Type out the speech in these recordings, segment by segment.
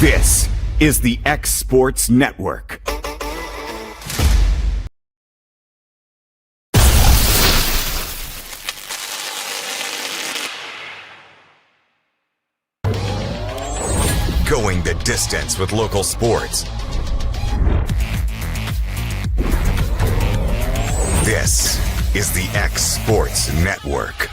This is the X Sports Network. Going the distance with local sports. This is the X Sports Network.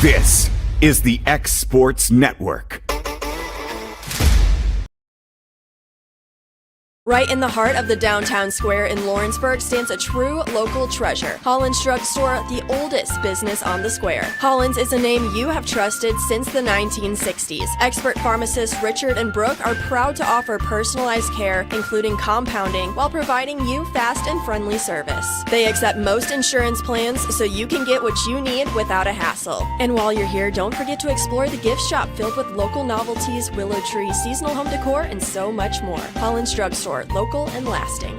This is the X Sports Network. Right in the heart of the downtown square in Lawrenceburg stands a true local treasure, Holland's Drugstore, the oldest business on the square. Holland's is a name you have trusted since the 1960s. Expert pharmacists Richard and Brooke are proud to offer personalized care, including compounding, while providing you fast and friendly service. They accept most insurance plans, so you can get what you need without a hassle. And while you're here, don't forget to explore the gift shop filled with local novelties, willow tree, seasonal home decor, and so much more. Holland's Drugstore. Local and lasting.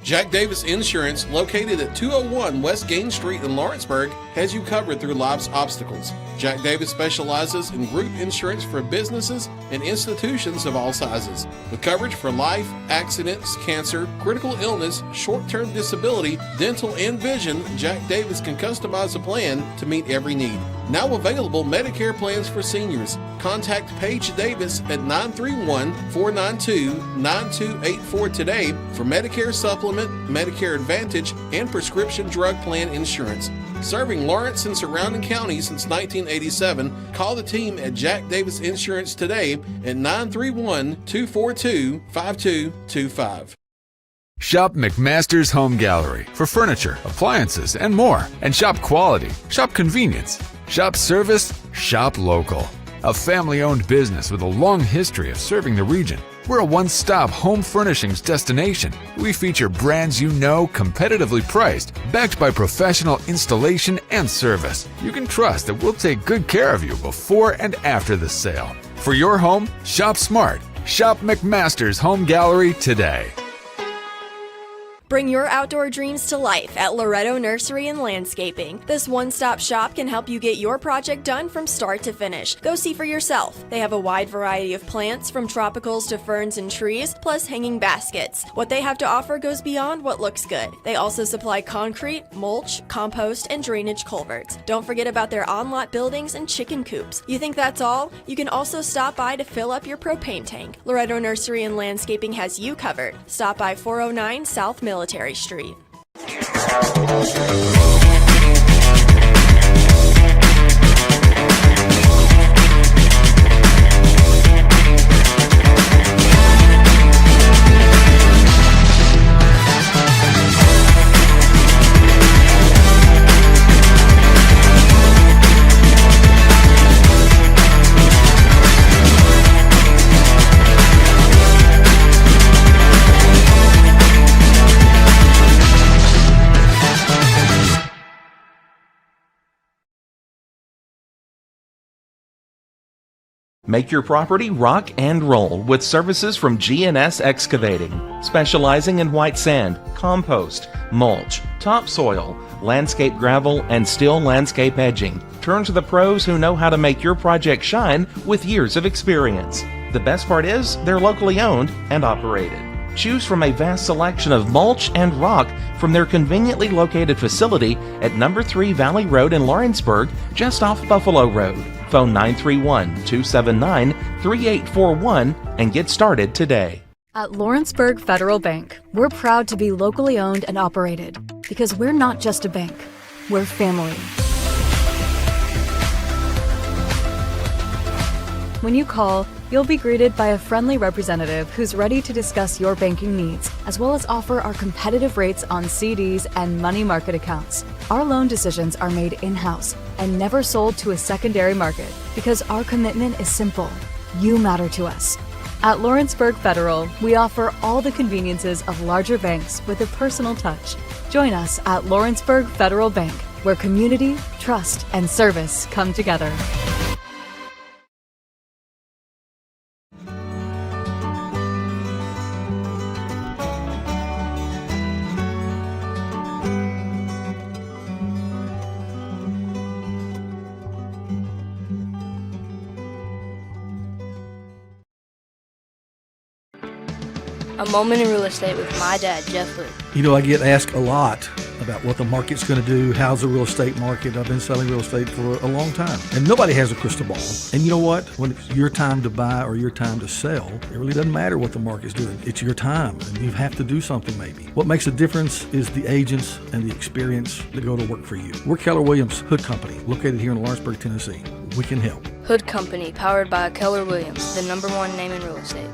Jack Davis Insurance, located at 201 West Gain Street in Lawrenceburg, has you covered through life's obstacles. Jack Davis specializes in group insurance for businesses and institutions of all sizes. With coverage for life, accidents, cancer, critical illness, short-term disability, dental, and vision, Jack Davis can customize a plan to meet every need. Now available Medicare plans for seniors. Contact Paige Davis at 931-492-9284 today for Medicare Supplement, Medicare Advantage, and prescription drug plan insurance. Serving Lawrence and surrounding counties since 1987, call the team at Jack Davis Insurance today at 931-242-5225. Shop McMasters Home Gallery for furniture, appliances, and more. And shop quality, shop convenience, shop service, shop local. A family-owned business with a long history of serving the region. We're a one-stop home furnishings destination. We feature brands you know, competitively priced, backed by professional installation and service. You can trust that we'll take good care of you before and after the sale. For your home, shop smart. Shop McMasters Home Gallery today. Bring your outdoor dreams to life at Loretto Nursery and Landscaping. This one-stop shop can help you get your project done from start to finish. Go see for yourself. They have a wide variety of plants, from tropicals to ferns and trees, plus hanging baskets. What they have to offer goes beyond what looks good. They also supply concrete, mulch, compost, and drainage culverts. Don't forget about their on-lot buildings and chicken coops. You think that's all? You can also stop by to fill up your propane tank. Loretto Nursery and Landscaping has you covered. Stop by 409 South Military Street. Make your property rock and roll with services from GNS Excavating, specializing in white sand, compost, mulch, topsoil, landscape gravel, and steel landscape edging. Turn to the pros who know how to make your project shine with years of experience. The best part is they're locally owned and operated. Choose from a vast selection of mulch and rock from their conveniently located facility at number 3 Valley Road in Lawrenceburg, just off Buffalo Road. Phone 931-279-3841 and get started today. At Lawrenceburg Federal Bank, we're proud to be locally owned and operated because we're not just a bank, we're family. When you call, you'll be greeted by a friendly representative who's ready to discuss your banking needs, as well as offer our competitive rates on CDs and money market accounts. Our loan decisions are made in-house and never sold to a secondary market because our commitment is simple. You matter to us. At Lawrenceburg Federal, we offer all the conveniences of larger banks with a personal touch. Join us at Lawrenceburg Federal Bank, where community, trust, and service come together. A moment in real estate with my dad, Jeff Hood. You know, I get asked a lot about what the market's going to do. How's the real estate market? I've been selling real estate for a long time, and nobody has a crystal ball. And you know what? When it's your time to buy or your time to sell, it really doesn't matter what the market's doing. It's your time, and you have to do something maybe. What makes a difference is the agents and the experience that go to work for you. We're Keller Williams Hood Company, located here in Lawrenceburg, Tennessee. We can help. Hood Company, powered by Keller Williams, the #1 name in real estate.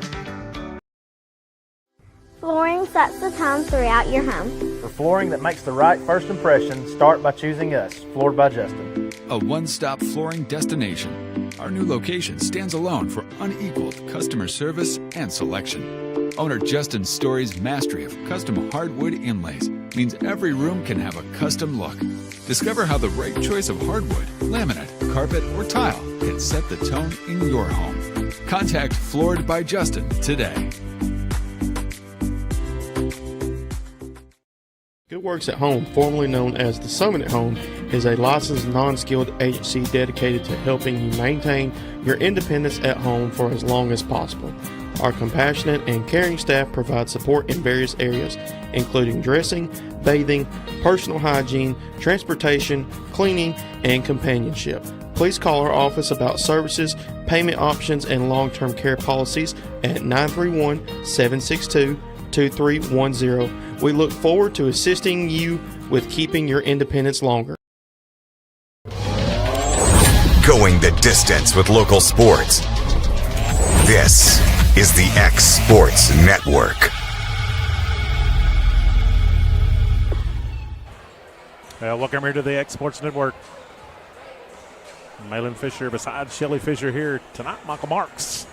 Flooring sets the tone throughout your home. For flooring that makes the right first impression, start by choosing us, Floored by Justin. A one-stop flooring destination. Our new location stands alone for unequaled customer service and selection. Owner Justin Story's mastery of custom hardwood inlays means every room can have a custom look. Discover how the right choice of hardwood, laminate, carpet, or tile can set the tone in your home. Contact Floored by Justin today. Good Works at Home, formerly known as The Summit at Home, is a licensed non-skilled agency dedicated to helping you maintain your independence at home for as long as possible. Our compassionate and caring staff provide support in various areas, including dressing, bathing, personal hygiene, transportation, cleaning, and companionship. Please call our office about services, payment options, and long-term care policies at 931-762-2310. We look forward to assisting you with keeping your independence longer. Going the distance with local sports. This is the X Sports Network. Well, welcome here to the X Sports Network. Malin Fisher beside Shelly Fisher here tonight. Michael Marks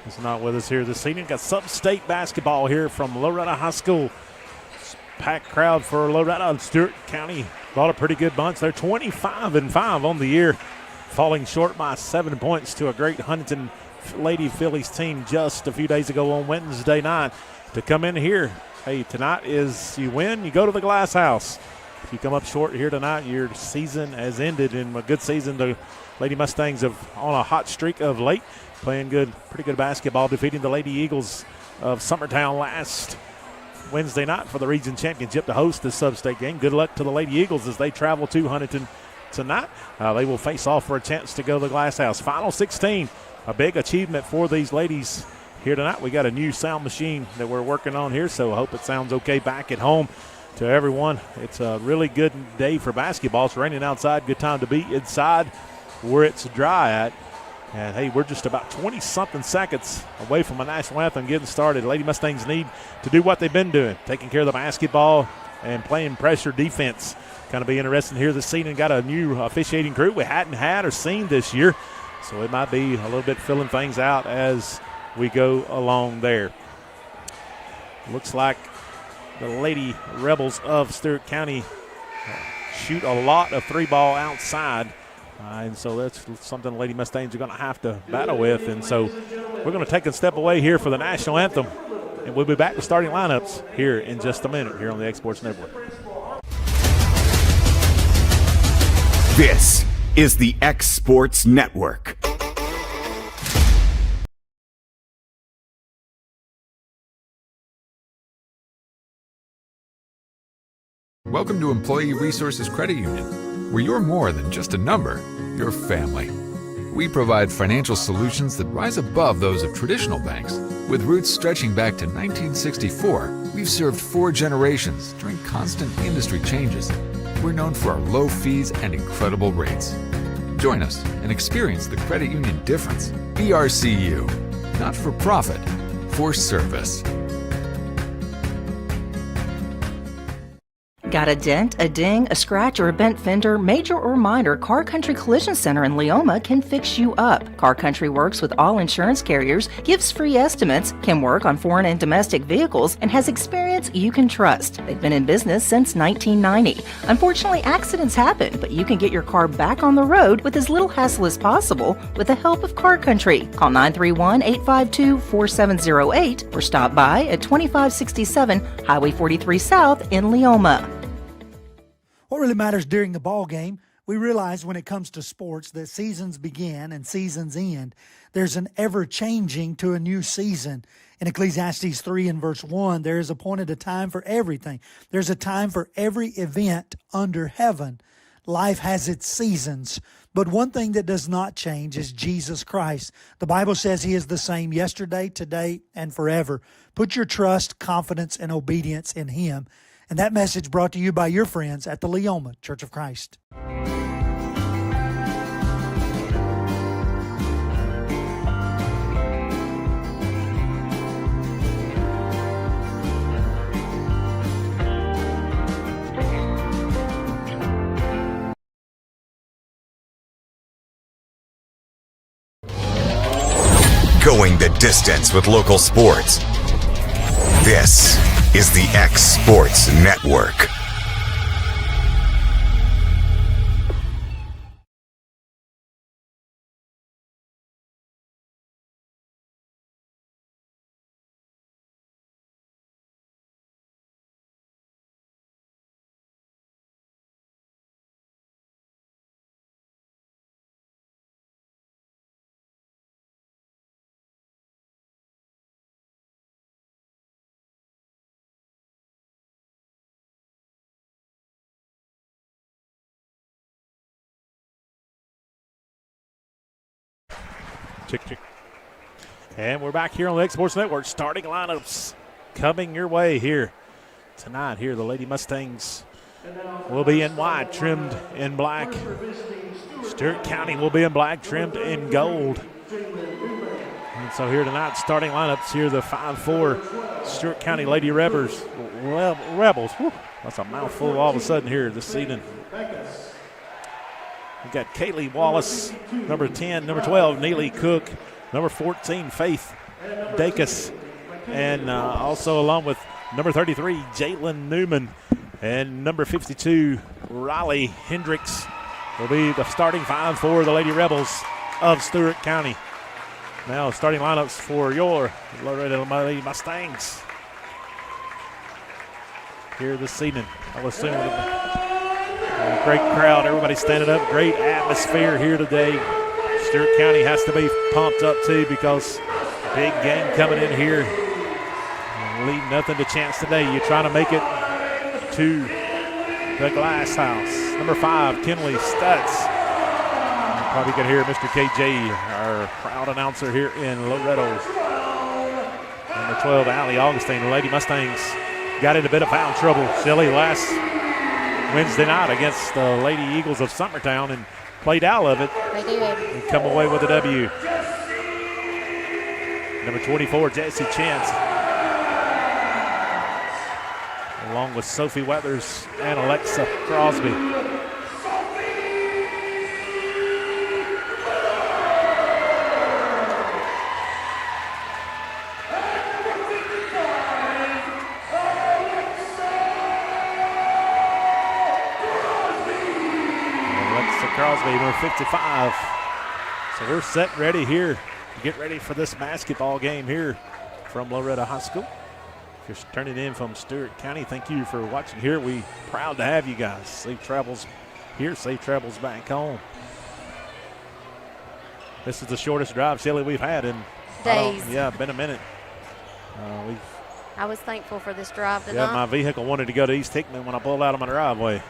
is not with us here this evening. Got sub-state basketball here from Loretto High School. Packed crowd for Loretto and Stewart County. Brought a pretty good bunch. They're 25-5 on the year, falling short by 7 points to a great Huntington Lady Phillies team just a few days ago on Wednesday night. To come in here, hey, tonight is you win, you go to the Glass House. If you come up short here tonight, your season has ended in a good season. The Lady Mustangs have on a hot streak of late, playing pretty good basketball, defeating the Lady Eagles of Summertown last Wednesday night for the region championship to host this sub-state game. Good luck to the Lady Eagles as they travel to Huntington tonight. They will face off for a chance to go to the Glass House. Final 16, a big achievement for these ladies here tonight. We got a new sound machine that we're working on here, so I hope it sounds okay back at home to everyone. It's a really good day for basketball. It's raining outside, good time to be inside where it's dry at. And, hey, we're just about 20-something seconds away from a national anthem getting started. Lady Mustangs need to do what they've been doing, taking care of the basketball and playing pressure defense. Kind of be interesting here this season. Got a new officiating crew we hadn't had or seen this year, so it might be a little bit filling things out as we go along there. Looks like the Lady Rebels of Stewart County shoot a lot of three ball outside. And so that's something the Lady Mustangs are going to have to battle with. And so we're going to take a step away here for the national anthem. And we'll be back with starting lineups here in just a minute here on the X Sports Network. This is the X Sports Network. Welcome to Employee Resources Credit Union, where you're more than just a number, you're family. We provide financial solutions that rise above those of traditional banks. With roots stretching back to 1964, we've served 4 generations during constant industry changes. We're known for our low fees and incredible rates. Join us and experience the credit union difference. BRCU, not for profit, for service. Got a dent, a ding, a scratch, or a bent fender? Major or minor, Car Country Collision Center in Leoma can fix you up. Car Country works with all insurance carriers, gives free estimates, can work on foreign and domestic vehicles, and has experience you can trust. They've been in business since 1990. Unfortunately, accidents happen, but you can get your car back on the road with as little hassle as possible with the help of Car Country. Call 931-852-4708 or stop by at 2567 Highway 43 South in Leoma. What really matters during the ball game, we realize when it comes to sports that seasons begin and seasons end. There's an ever-changing to a new season. In Ecclesiastes 3 and verse 1, there is appointed a time for everything. There's a time for every event under heaven. Life has its seasons. But one thing that does not change is Jesus Christ. The Bible says He is the same yesterday, today, and forever. Put your trust, confidence, and obedience in Him. And that message brought to you by your friends at the Ley Church of Christ. Going the distance with local sports. This is the X Sports Network. Chick. And we're back here on the X Sports Network. Starting lineups coming your way here tonight. Here the Lady Mustangs will be in white, trimmed in black. Stewart County will be in black, trimmed in gold. And so here tonight, starting lineups here, the 5-4 Stewart County Lady Rebels. Whew, that's a mouthful all of a sudden here this evening. We've got Kaylee Wallace, number 10, number 12, Neely Cook, number 14, Faith Dacus, and also along with number 33, Jalen Newman, and number 52, Riley Hendricks will be the starting 5 for the Lady Rebels of Stewart County. Now starting lineups for your Loretto Lady Mustangs here this evening. I'll assume a great crowd, everybody standing up, great atmosphere here today. Stewart County has to be pumped up too because big game coming in here. Leave nothing to chance today. You're trying to make it to the Glass House. Number 5, Kenley Stutz. You probably can hear Mr. KJ, our proud announcer here in Loretto. Number 12, Allie Augustine. The Lady Mustangs got in a bit of foul trouble, silly, last Wednesday night against the Lady Eagles of Summertown and played out of it. They did. And come away with a W. Number 24, Jessie Chance, along with Sophie Weathers and Alexa Crosby. Crosby number 55. So we're set and ready here to get ready for this basketball game here from Loretto High School. If you're turning in from Stewart County, thank you for watching here. We proud to have you guys. Safe travels here, safe travels back home. This is the shortest drive, Shelly, we've had in days. Been a minute. I was thankful for this drive tonight. Yeah, my vehicle wanted to go to East Hickman when I pulled out of my driveway.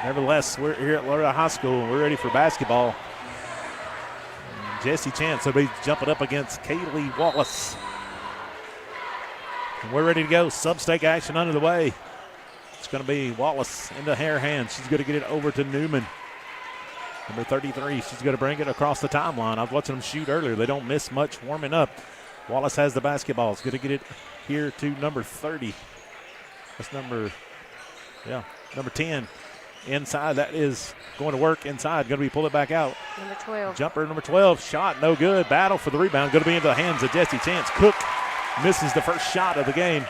Nevertheless, we're here at Loretto High School, and we're ready for basketball. And Jesse Chance will be jumping up against Kaylee Wallace. And we're ready to go. Sub-stake action under the way. It's going to be Wallace into her hands. She's going to get it over to Newman. Number 33, she's going to bring it across the timeline. I was watching them shoot earlier. They don't miss much warming up. Wallace has the basketball. She's going to get it here to number 30. That's number 10. Inside, that is going to work inside. Going to be pulled it back out. Number 12. Jumper, number 12. Shot, no good. Battle for the rebound. Going to be into the hands of Jesse Chance. Cook misses the first shot of the game.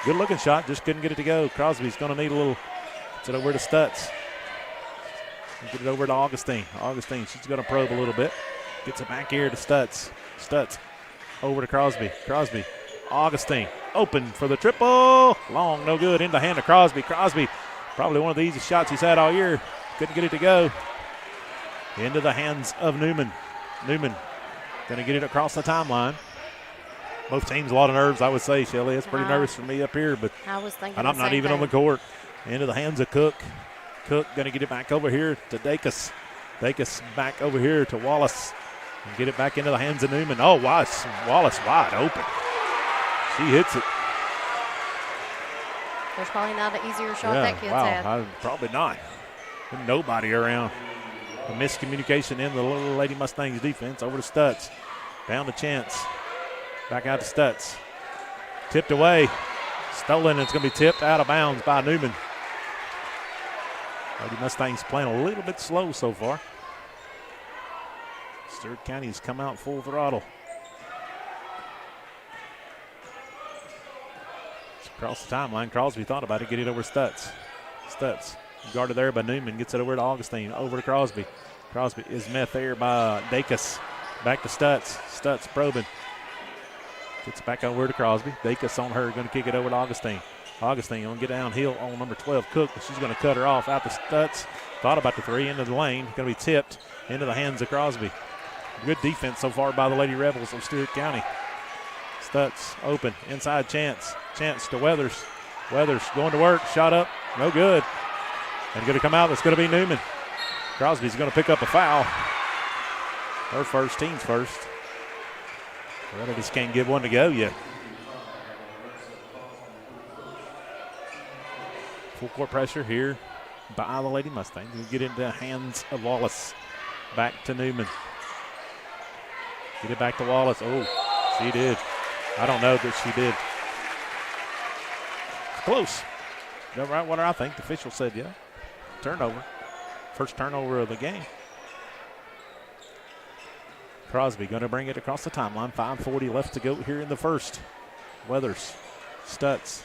Good looking shot. Just couldn't get it to go. Crosby's going to need a little. It's it over to Stutz. Get it over to Augustine. Augustine, she's going to probe a little bit. Gets it back here to Stutz. Stutz over to Crosby. Crosby. Augustine open for the triple. Long, no good. In the hand of Crosby. Crosby, probably one of the easiest shots he's had all year. Couldn't get it to go. Into the hands of Newman. Newman going to get it across the timeline. Both teams a lot of nerves, I would say, Shelly. It's pretty nervous for me up here, but I was thinking and I'm not even on the court. Into the hands of Cook. Cook going to get it back over here to Dacus. Dacus back over here to Wallace. And get it back into the hands of Newman. Oh, Wallace wide open. She hits it. There's probably not an easier shot that kid's had. Probably not. Nobody around. A miscommunication in the Little Lady Mustangs defense. Over to Stutz. Down to Chance. Back out to Stutz. Tipped away. Stolen. It's going to be tipped out of bounds by Newman. Lady Mustangs playing a little bit slow so far. Stewart County has come out full throttle. It's across the timeline. Crosby thought about it. Get it over Stutz. Stutz guarded there by Newman. Gets it over to Augustine. Over to Crosby. Crosby is met there by Dacus. Back to Stutz. Stutz probing. Gets back over to Crosby. Dacus on her. Going to kick it over to Augustine. Augustine going to get downhill on number 12, Cook, but she's going to cut her off out to Stutz. Thought about the three into the lane. Going to be tipped into the hands of Crosby. Good defense so far by the Lady Rebels of Stewart County. Stutz open. Inside Chance. Chance to Weathers. Weathers going to work. Shot up. No good. And going to come out. It's going to be Newman. Crosby's going to pick up a foul. Her first, team's first. Well, they just can't give one to go yet. Full court pressure here by the Lady Mustangs. We'll get into the hands of Wallace. Back to Newman. Get it back to Wallace. Oh, she did. I don't know that she did. Close. No, right, what I think. The official said, yeah. Turnover. First turnover of the game. Crosby going to bring it across the timeline. 5:40 left to go here in the first. Weathers. Stutz.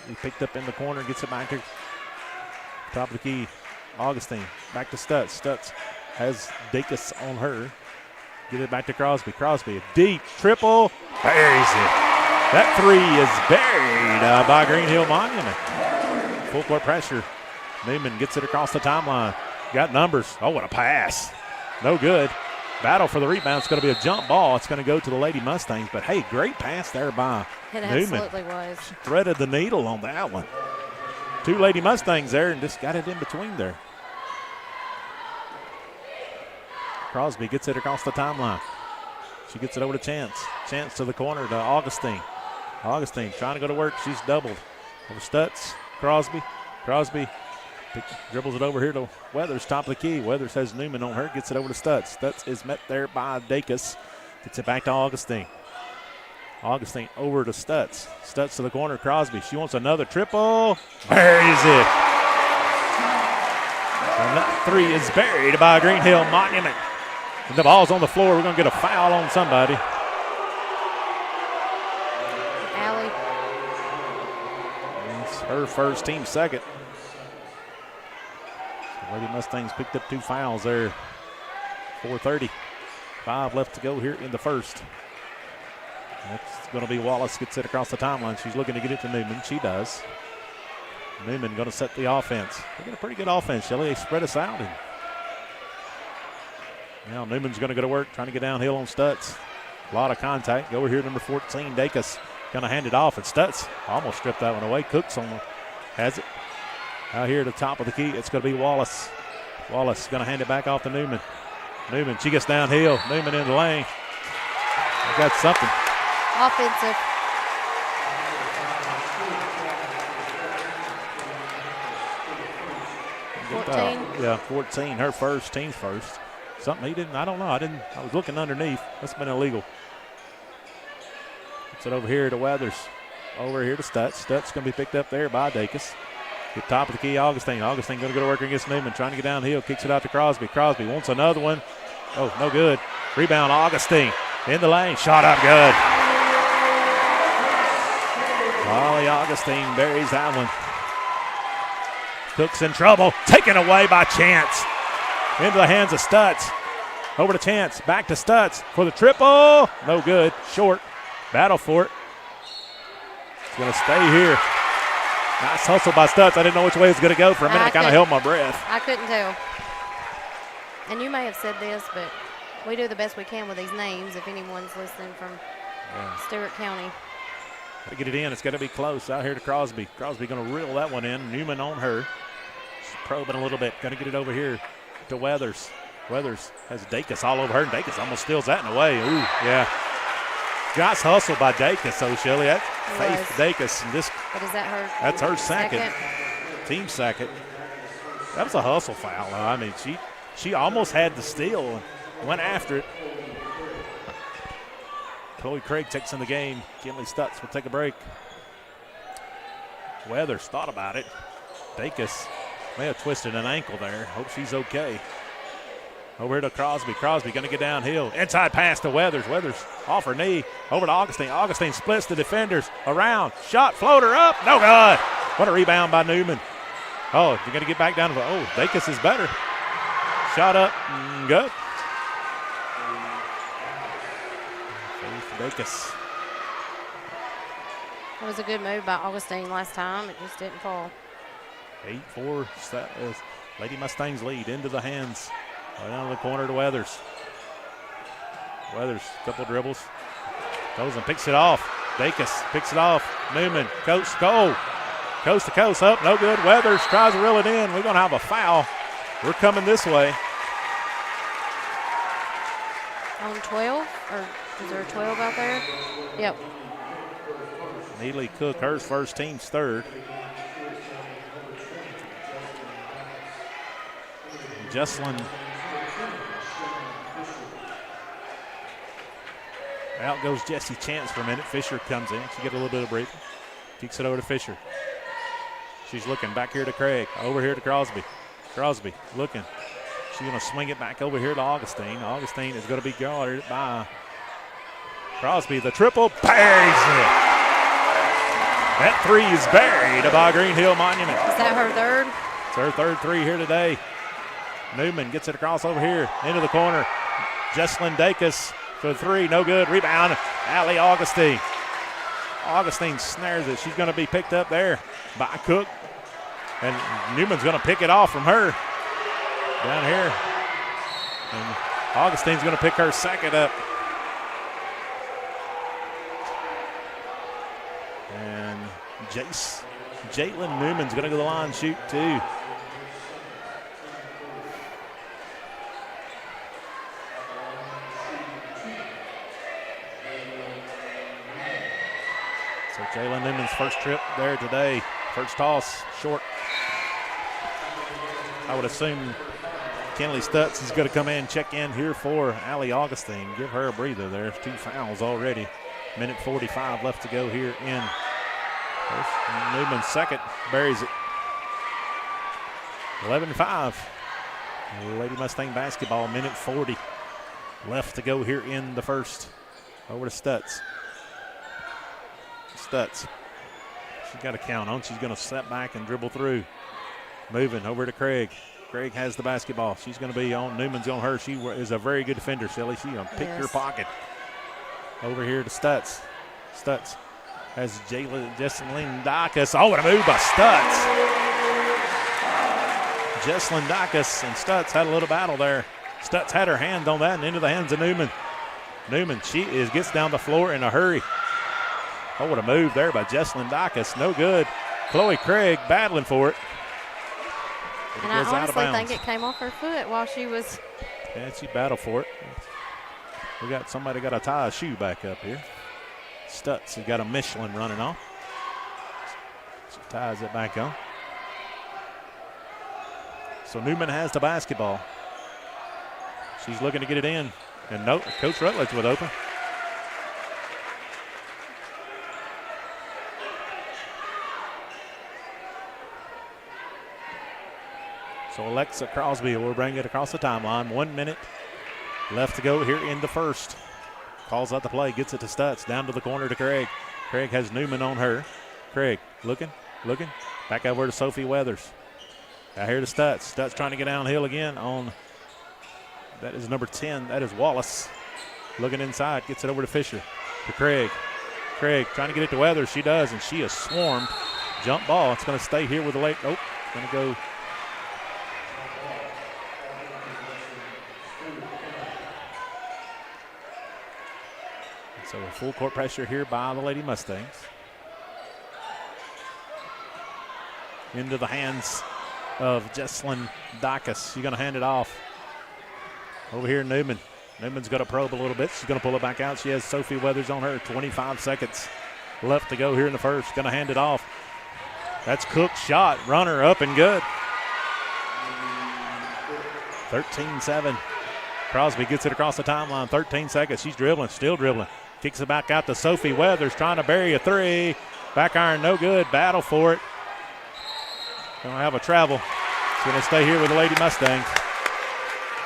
He picked up in the corner, gets it back to top of the key. Augustine back to Stutz. Stutz has Dacus on her. Get it back to Crosby. Crosby, a deep triple. Buries it. That three is buried by Greenhill Monument. Full court pressure. Newman gets it across the timeline. Got numbers. Oh, what a pass. No good. Battle for the rebound. It's going to be a jump ball. It's going to go to the Lady Mustangs. But, hey, great pass there by Newman. It absolutely was. She threaded the needle on that one. Two Lady Mustangs there and just got it in between there. Crosby gets it across the timeline. She gets it over to Chance. Chance to the corner to Augustine. Augustine trying to go to work. She's doubled. Over Stutz. Crosby. Crosby dribbles it over here to Weathers, top of the key. Weathers has Newman on her, gets it over to Stutz. Stutz is met there by Dacus. Gets it back to Augustine. Augustine over to Stutz. Stutz to the corner, Crosby. She wants another triple. Buries it. And that three is buried by Greenhill Monument. And the ball's on the floor. We're going to get a foul on somebody. Allie. It's her first, team second. Lady Mustangs picked up 2 fouls there. 4:35 left to go here in the first. That's going to be Wallace gets it across the timeline. She's looking to get it to Newman. She does. Newman going to set the offense. They got a pretty good offense, Shelly. They spread us out. And now Newman's going to go to work, trying to get downhill on Stutz. A lot of contact. Go over here, number 14, Dacus. Going to hand it off, and Stutz almost stripped that one away. Cooks has it. Out here at the top of the key, it's going to be Wallace. Wallace going to hand it back off to Newman. Newman, she gets downhill. Newman in the lane. They got something. Offensive. 14. Yeah, 14. Her first, team's first. Something he didn't, I don't know. I was looking underneath. That's been illegal. Gets it over here to Weathers. Over here to Stutz. Stutz going to be picked up there by Dacus. At top of the key, Augustine. Augustine going to go to work against Newman, trying to get downhill. Kicks it out to Crosby. Crosby wants another one. Oh, no good. Rebound, Augustine. In the lane. Shot up good. Molly Augustine buries that one. Cook's in trouble. Taken away by Chance. Into the hands of Stutz. Over to Chance. Back to Stutz for the triple. No good. Short. Battle for it. It's going to stay here. Nice hustle by Stutz. I didn't know which way it was going to go for a minute. I kind of held my breath. I couldn't tell. And you may have said this, but we do the best we can with these names if anyone's listening from Stewart County. Got to get it in. It's got to be close. Out here to Crosby. Crosby going to reel that one in. Newman on her. She's probing a little bit. Got to get it over here to Weathers. Weathers has Dacus all over her, and Dacus almost steals that in a way. Ooh, yeah. Nice hustle by Dacus, so Shelly. That's Faith Dacus. And but is that her? That's her second. Team second. That was a hustle foul. I mean, she almost had the steal and went after it. Chloe Craig takes in the game. Kinley Stutz will take a break. Weathers thought about it. Dacus may have twisted an ankle there. Hope she's okay. Over to Crosby. Crosby going to get downhill. Inside pass to Weathers. Weathers off her knee. Over to Augustine. Augustine splits the defenders around. Shot, floater up. No good. What a rebound by Newman. Oh, you're going to get back down. Oh, Dacus is better. Shot up. Good. Dacus. That was a good move by Augustine last time. It just didn't fall. 8-4. Lady Mustangs lead into the hands. Right down to the corner to Weathers. Weathers, couple dribbles. Goes and picks it off. Dacus picks it off. Newman, coast to goal. Coast to coast up, no good. Weathers tries to reel it in. We're going to have a foul. We're coming this way. On 12? Or is there a 12 out there? Yep. Neely Cook, hers first, team's third. Jesslyn. Out goes Jesse Chance for a minute. Fisher comes in. She gets a little bit of break. Kicks it over to Fisher. She's looking back here to Craig. Over here to Crosby. Crosby looking. She's going to swing it back over here to Augustine. Augustine is going to be guarded by Crosby. The triple buries it. That three is buried by Greenhill Monuments. Is that her third? It's her third three here today. Newman gets it across over here into the corner. Jesslyn Dacus for the three, no good. Rebound, Allie Augustine. Augustine snares it. She's going to be picked up there by Cook. And Newman's going to pick it off from her down here. And Augustine's going to pick her second up. And Jalen Newman's going to go to the line and shoot too. So Jalen Newman's first trip there today. First toss, short. I would assume Kinley Stutz is going to come in, check in here for Allie Augustine. Give her a breather there. 2 fouls already. Minute 45 left to go here in. Newman's second, buries it. 11-5. Lady Mustang basketball, minute 40 left to go here in the first. Over to Stutz. Stutz. She's got to count on. She's going to step back and dribble through. Moving over to Craig. Craig has the basketball. She's going to be on. Newman's on her. She is a very good defender, Shelly. She's going to pick your pocket. Over here to Stutz. Stutz has Jesselyn Dacus. Oh, what a move by Stutz. Jesselyn Dacus and Stutz had a little battle there. Stutz had her hand on that and into the hands of Newman. Newman, gets down the floor in a hurry. Oh, what a move there by Jesselyn Dacus. No good. Chloe Craig battling for it. And I honestly think it came off her foot while she was. Yeah, she battled for it. We got somebody got to tie a shoe back up here. Stutz has got a Michelin running off. She ties it back on. So Newman has the basketball. She's looking to get it in. And no, Coach Rutledge was open. So Alexa Crosby will bring it across the timeline. 1 minute left to go here in the first. Calls out the play, gets it to Stutz, down to the corner to Craig. Craig has Newman on her. Craig looking. Back over to Sophie Weathers. Out here to Stutz. Stutz trying to get downhill again on, that is number 10. That is Wallace. Looking inside, gets it over to Fisher. To Craig. Craig trying to get it to Weathers. She does, and she is swarmed. Jump ball. It's going to stay here with the late. Nope. Going to go. So a full court pressure here by the Lady Mustangs. Into the hands of Jesselyn Dacus. She's going to hand it off. Over here, Newman. Newman's going to probe a little bit. She's going to pull it back out. She has Sophie Weathers on her. 25 seconds left to go here in the first. Going to hand it off. That's Cook's shot. Runner up and good. 13-7. Crosby gets it across the timeline. 13 seconds. She's dribbling, still dribbling. Kicks it back out to Sophie Weathers, trying to bury a three. Back iron, no good. Battle for it. Going to have a travel. It's going to stay here with the Lady Mustangs.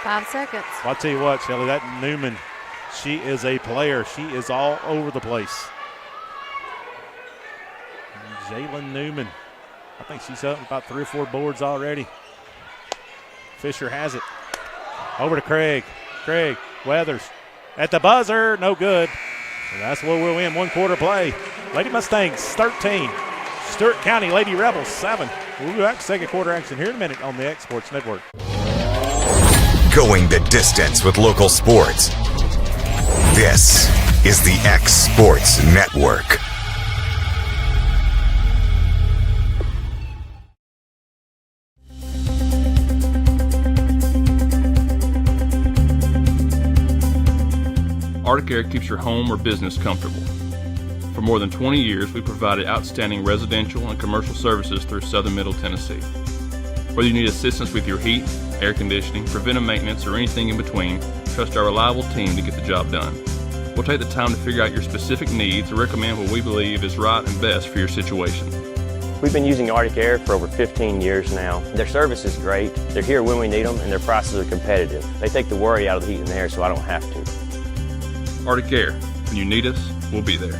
5 seconds. Well, I'll tell you what, Shelly, that Newman, she is a player. She is all over the place. Jalen Newman. I think she's up about 3 or 4 boards already. Fisher has it. Over to Craig. Craig, Weathers. At the buzzer, no good. And that's where we'll end 1 quarter play. Lady Mustangs 13. Stewart County Lady Rebels 7. We'll be back to second quarter action here in a minute on the X Sports Network. Going the distance with local sports. This is the X Sports Network. Artic Air keeps your home or business comfortable. For more than 20 years, we provided outstanding residential and commercial services through Southern Middle Tennessee. Whether you need assistance with your heat, air conditioning, preventive maintenance, or anything in between, trust our reliable team to get the job done. We'll take the time to figure out your specific needs and recommend what we believe is right and best for your situation. We've been using Artic Air for over 15 years now. Their service is great, they're here when we need them, and their prices are competitive. They take the worry out of the heat and air so I don't have to. Artic Air. When you need us, we'll be there.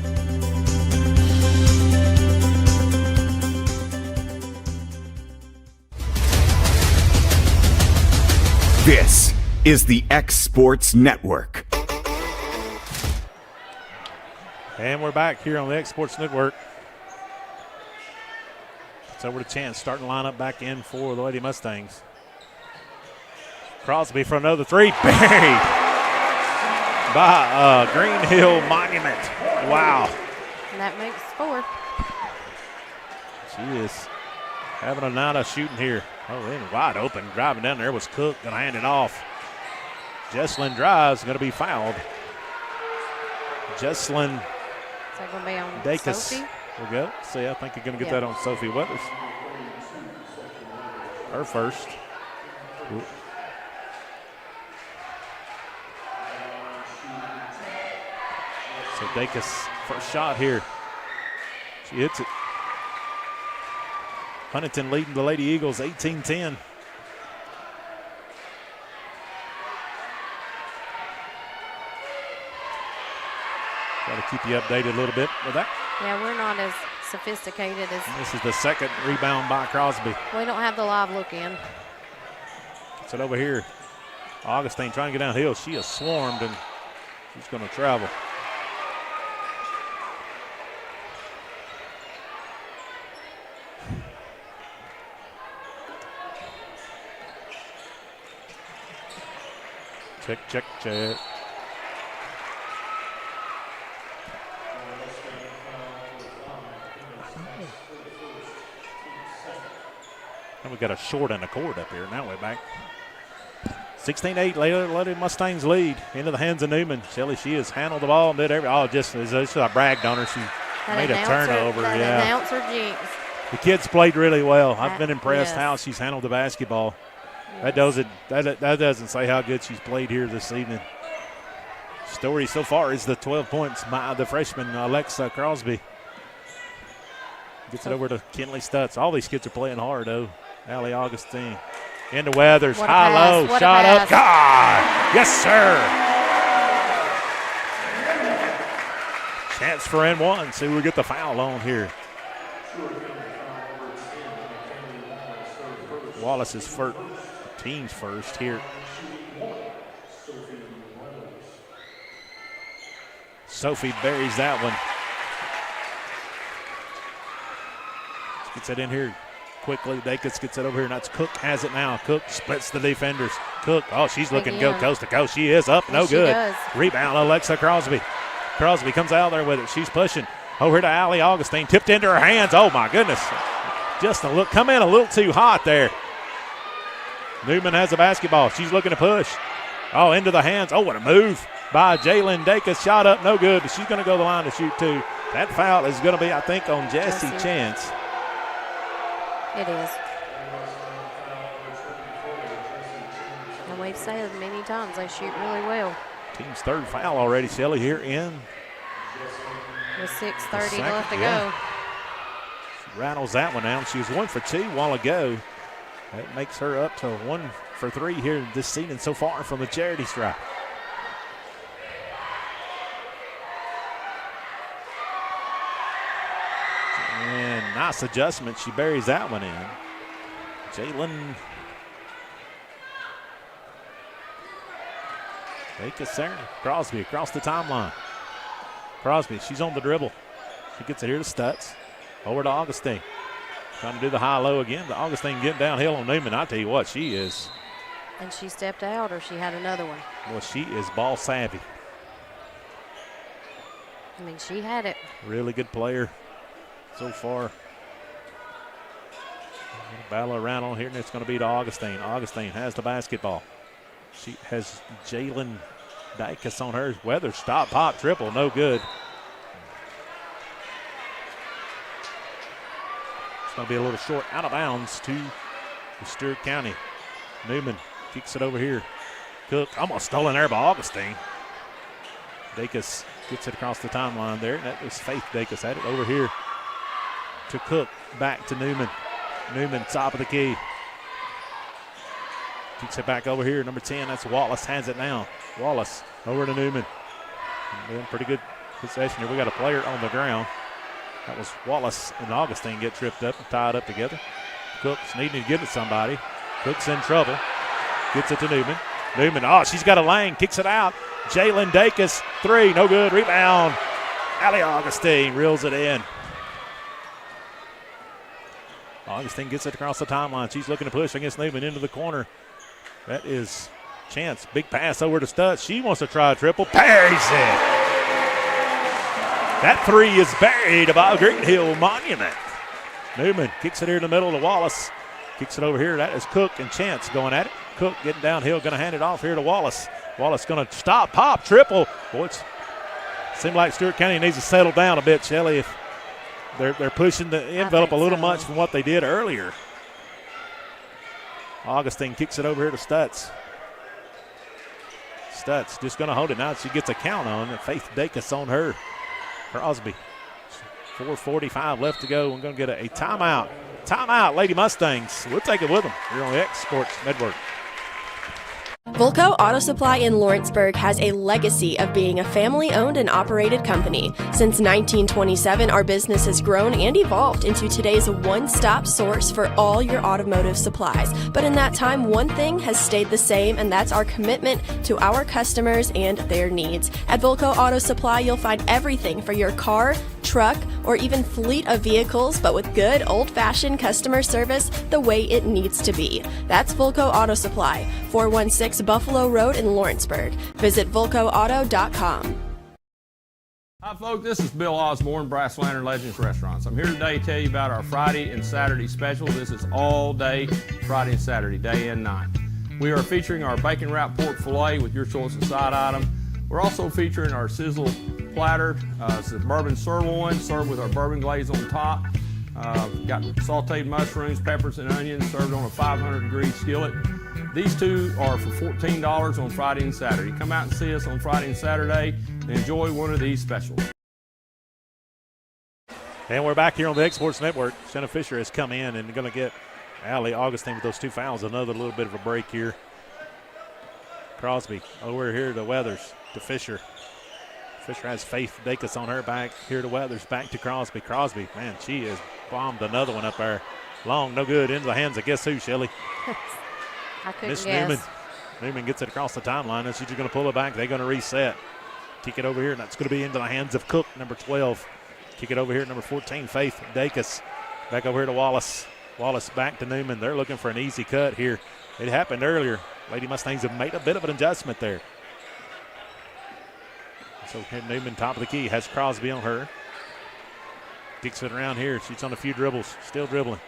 This is the X Sports Network. And we're back here on the X Sports Network. It's over to Chance, starting lineup back in for the Lady Mustangs. Crosby for another three, buried by Greenhill Monument. Wow. And that makes 4. She is having a night of shooting here. Oh, in wide open. Driving down there was Cook. Going to hand it off. Jesselyn drives. Going to be fouled. Jesselyn. Is that going to be on Dacus. Sophie? We'll go. See, I think you're going to get that on Sophie Weathers. Her first. Ooh. So Dacus, first shot here. She hits it. Huntington leading the Lady Eagles 18-10. Got to keep you updated a little bit with that. Yeah, we're not as sophisticated as. This is the second rebound by Crosby. We don't have the live look in. Gets it over here. Augustine trying to get downhill. She is swarmed, and she's going to travel. Check, check, check. And we got a short and a cord up here. Now we're back. 16-8, Lady Mustangs lead into the hands of Newman. Shelly, she has handled the ball and did everything. Oh, just I bragged on her. She made a turnover. That announcer jinx. The kids played really well. I've been impressed how she's handled the basketball. Yes. That doesn't say how good she's played here this evening. Story so far is the 12 points by the freshman Alexa Crosby. Gets it over to Kinley Stutz. All these kids are playing hard, though. Allie Augustine. Into Weathers. High-low. Shot up. God! Yes, sir. Chance for N1. See, we get the foul on here. Wallace is first. Team's first here. Sophie buries that one. Gets it in here quickly. Dacus gets it over here, and that's Cook has it now. Cook splits the defenders. Cook, oh, she's looking to go coast to coast. She is up, no good. Rebound, Alexa Crosby. Crosby comes out there with it. She's pushing over here to Allie Augustine. Tipped into her hands. Oh, my goodness. Just a look, come in a little too hot there. Newman has the basketball. She's looking to push. Oh, into the hands. Oh, what a move by Jalen Dacus. Shot up, no good, but she's going to go to the line to shoot two. That foul is going to be, I think, on Jessie Chance. It is. And we've said many times they shoot really well. Team's third foul already, Shelley, here in. With 6:30 left to go. She rattles that one down. She was 1 for 2 a while ago. That makes her up to 1 for 3 here this season so far from the charity stripe. And nice adjustment. She buries that one in. Jalen Dacus there. Crosby across the timeline. Crosby, she's on the dribble. She gets it here to Stutz. Over to Augustine. Trying to do the high-low again. But Augustine getting downhill on Newman. I tell you what, she is. And she stepped out, or she had another one? Well, she is ball savvy. I mean, she had it. Really good player so far. Battle around on here, and it's going to be to Augustine. Augustine has the basketball. She has Jalen Dacus on her. Weather stop, pop, triple, no good. It's going to be a little short out of bounds to Stewart County. Newman kicks it over here. Cook almost stolen there by Augustine. Dacus gets it across the timeline there. That was Faith Dacus had it over here to Cook. Back to Newman. Newman, top of the key. Kicks it back over here. Number 10, that's Wallace, has it now. Wallace over to Newman. Pretty good possession here. We got a player on the ground. That was Wallace and Augustine get tripped up and tied up together. Cook's needing to give it to somebody. Cook's in trouble. Gets it to Newman. Newman, oh, she's got a lane. Kicks it out. Jalen Dacus, 3, no good. Rebound. Allie Augustine reels it in. Augustine gets it across the timeline. She's looking to push against Newman into the corner. That is Chance. Big pass over to Stutz. She wants to try a triple. Buries it. That 3 is buried by Greenhill Monument. Newman kicks it here in the middle to Wallace. Kicks it over here. That is Cook and Chance going at it. Cook getting downhill, going to hand it off here to Wallace. Wallace going to stop, pop, triple. Boy, it seems like Stewart County needs to settle down a bit, Shelley. If they're pushing the envelope a little much from what they did earlier. Augustine kicks it over here to Stutz. Stutz just going to hold it now. She gets a count on it. Faith Dacus on her. Crosby. 4:45 left to go. We're going to get a timeout. Timeout, Lady Mustangs. We'll take it with them here on the X Sports Network. Vulco Auto Supply in Lawrenceburg has a legacy of being a family-owned and operated company. Since 1927, our business has grown and evolved into today's one-stop source for all your automotive supplies. But in that time, one thing has stayed the same, and that's our commitment to our customers and their needs. At Vulco Auto Supply, you'll find everything for your car, truck, or even fleet of vehicles, but with good old-fashioned customer service the way it needs to be. That's Vulco Auto Supply, 416 Buffalo Road in Lawrenceburg. Visit VulcoAuto.com. Hi folks, this is Bill Osborne, Brass Lantern Legends Restaurants. I'm here today to tell you about our Friday and Saturday specials. This is all day, Friday and Saturday, day and night. We are featuring our bacon wrapped pork filet with your choice of side item. We're also featuring our sizzle platter. It's a bourbon sirloin served with our bourbon glaze on top. Got sauteed mushrooms, peppers, and onions served on a 500-degree skillet. These two are for $14 on Friday and Saturday. Come out and see us on Friday and Saturday and enjoy one of these specials. And we're back here on the Exports Network. Shanna Fisher has come in and going to get Allie Augustine with those two fouls. Another little bit of a break here. Crosby over here to Weathers, to Fisher. Fisher has Faith Dacus on her back. Here to Weathers, back to Crosby. Crosby, man, she has bombed another one up there. Long, no good, into the hands of guess who, Shelly? I couldn't Miss guess. Newman. Newman gets it across the timeline, and she's just going to pull it back. They're going to reset. Kick it over here, and that's going to be into the hands of Cook, number 12. Kick it over here, number 14, Faith Dacus. Back over here to Wallace. Wallace back to Newman. They're looking for an easy cut here. It happened earlier. Lady Mustangs have made a bit of an adjustment there. So Newman, top of the key, has Crosby on her. Kicks it around here. She's on a few dribbles, still dribbling.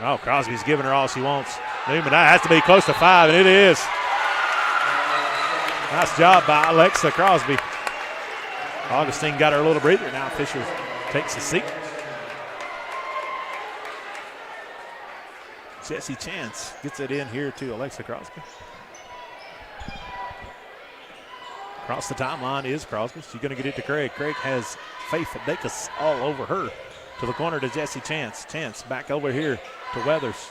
Oh, Crosby's giving her all she wants. Newman, that has to be close to 5, and it is. Nice job by Alexa Crosby. Augustine got her a little breather. Now Fisher takes a seat. Jesse Chance gets it in here to Alexa Crosby. Across the timeline is Crosby. She's going to get it to Craig. Craig has Faith Dacus all over her. To the corner to Jesse Chance. Chance back over here to Weathers.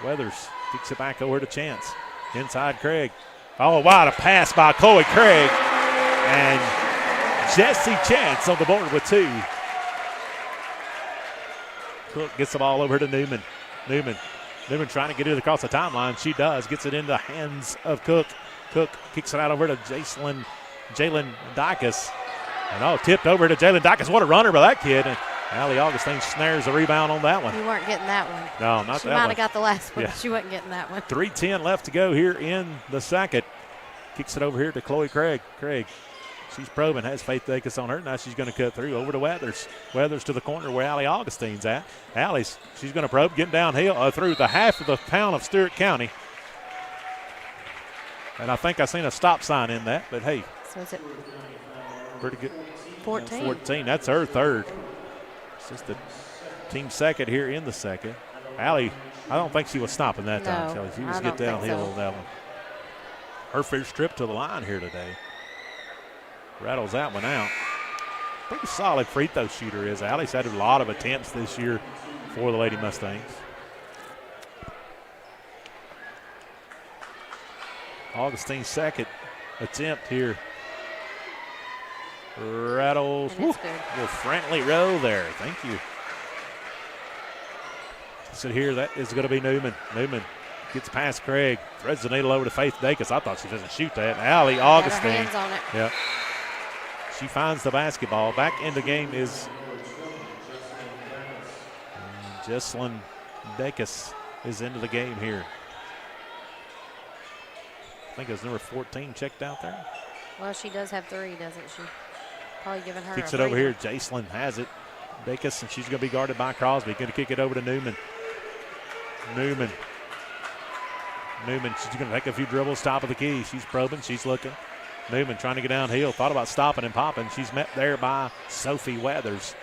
Weathers kicks it back over to Chance. Inside Craig. Oh, wow, a pass by Chloe Craig. And Jesse Chance on the board with 2. Cook gets the ball over to Newman. Newman trying to get it across the timeline. She does. Gets it into the hands of Cook. Cook kicks it out over to Jalen Dacus. And tipped over to Jalen Dacus. What a runner by that kid. And Allie Augustine snares a rebound on that one. You weren't getting that one. No, not that one. She might have got the last one. Yeah. She wasn't getting that one. 3:10 left to go here in the second. Kicks it over here to Chloe Craig. Craig, she's probing, has Faith Dacus on her. Now she's going to cut through over to Weathers. Weathers to the corner where Allie Augustine's at. Allie's, she's going to probe, getting downhill through the half of the town of Stewart County. And I think I seen a stop sign in that, but hey. So is it pretty good. 14. 14. That's her third. It's just the team second here in the second. Allie, I don't think she was stopping that time, Shelly. She was get downhill on that one. Her first trip to the line here today. Rattles that one out. Pretty solid free throw shooter is. Allie's had a lot of attempts this year for the Lady Mustangs. Augustine's second attempt here. Rattles. Little friendly roll there. Thank you. So here, that is going to be Newman. Newman gets past Craig. Threads the needle over to Faith Dacus. I thought she doesn't shoot that. Allie Augustine. Got her hands on it. Yep. She finds the basketball. Back in the game is Jesslyn Dacus is into the game here. I think it's number 14 checked out there. Well, she does have 3, doesn't she? Probably giving her Kicks a it over breather. here. Jacelyn has it. Dacus, and she's going to be guarded by Crosby. Going to kick it over to Newman. Newman, she's going to take a few dribbles, top of the key. She's probing, she's looking. Newman trying to get downhill. Thought about stopping and popping. She's met there by Sophie Weathers.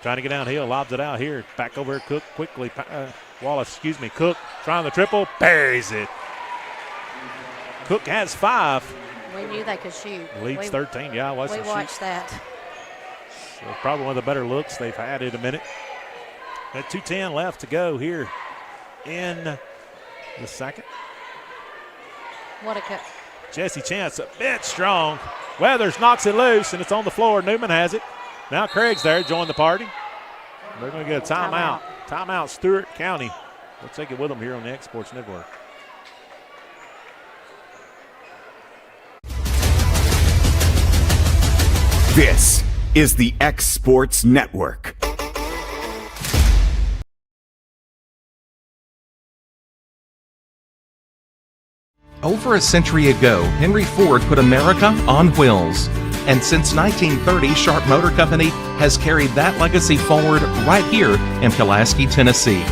Trying to get downhill, lobs it out here. Back over Cook quickly. Cook trying the triple, buries it. Cook has 5. We knew they could shoot. Leads 13, yeah, we watched that. So probably one of the better looks they've had in a minute. Got 2:10 left to go here in the second. What a cut. Jesse Chance a bit strong. Weathers knocks it loose, and it's on the floor. Newman has it. Now Craig's there, join the party. They're going to get a timeout. Timeout, Stewart County. We'll take it with them here on the X Sports Network. This is the X Sports Network. Over a century ago, Henry Ford put America on wheels. And since 1930, Sharp Motor Company has carried that legacy forward right here in Pulaski, Tennessee.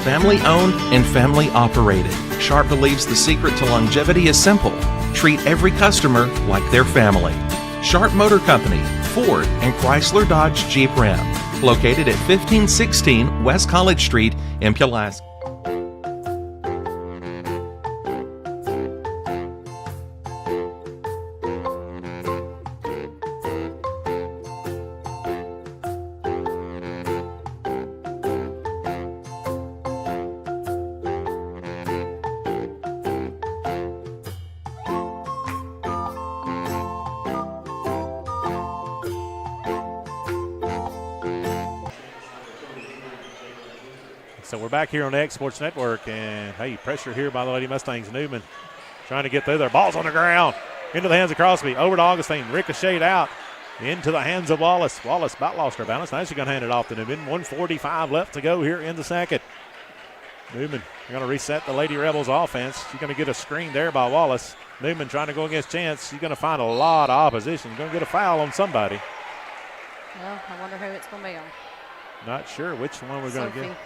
Family owned and family operated, Sharp believes the secret to longevity is simple. Treat every customer like their family. Sharp Motor Company, Ford, and Chrysler Dodge Jeep Ram. Located at 1516 West College Street in Pulaski. So we're back here on the X Sports Network, and hey, pressure here by the Lady Mustangs. Newman trying to get through there. Ball's on the ground. Into the hands of Crosby. Over to Augustine. Ricocheted out. Into the hands of Wallace. Wallace about lost her balance. Now she's going to hand it off to Newman. 1:45 left to go here in the second. Newman going to reset the Lady Rebels offense. She's going to get a screen there by Wallace. Newman trying to go against Chance. She's going to find a lot of opposition. Going to get a foul on somebody. Well, I wonder who it's going to be on. Not sure which one we're going to get.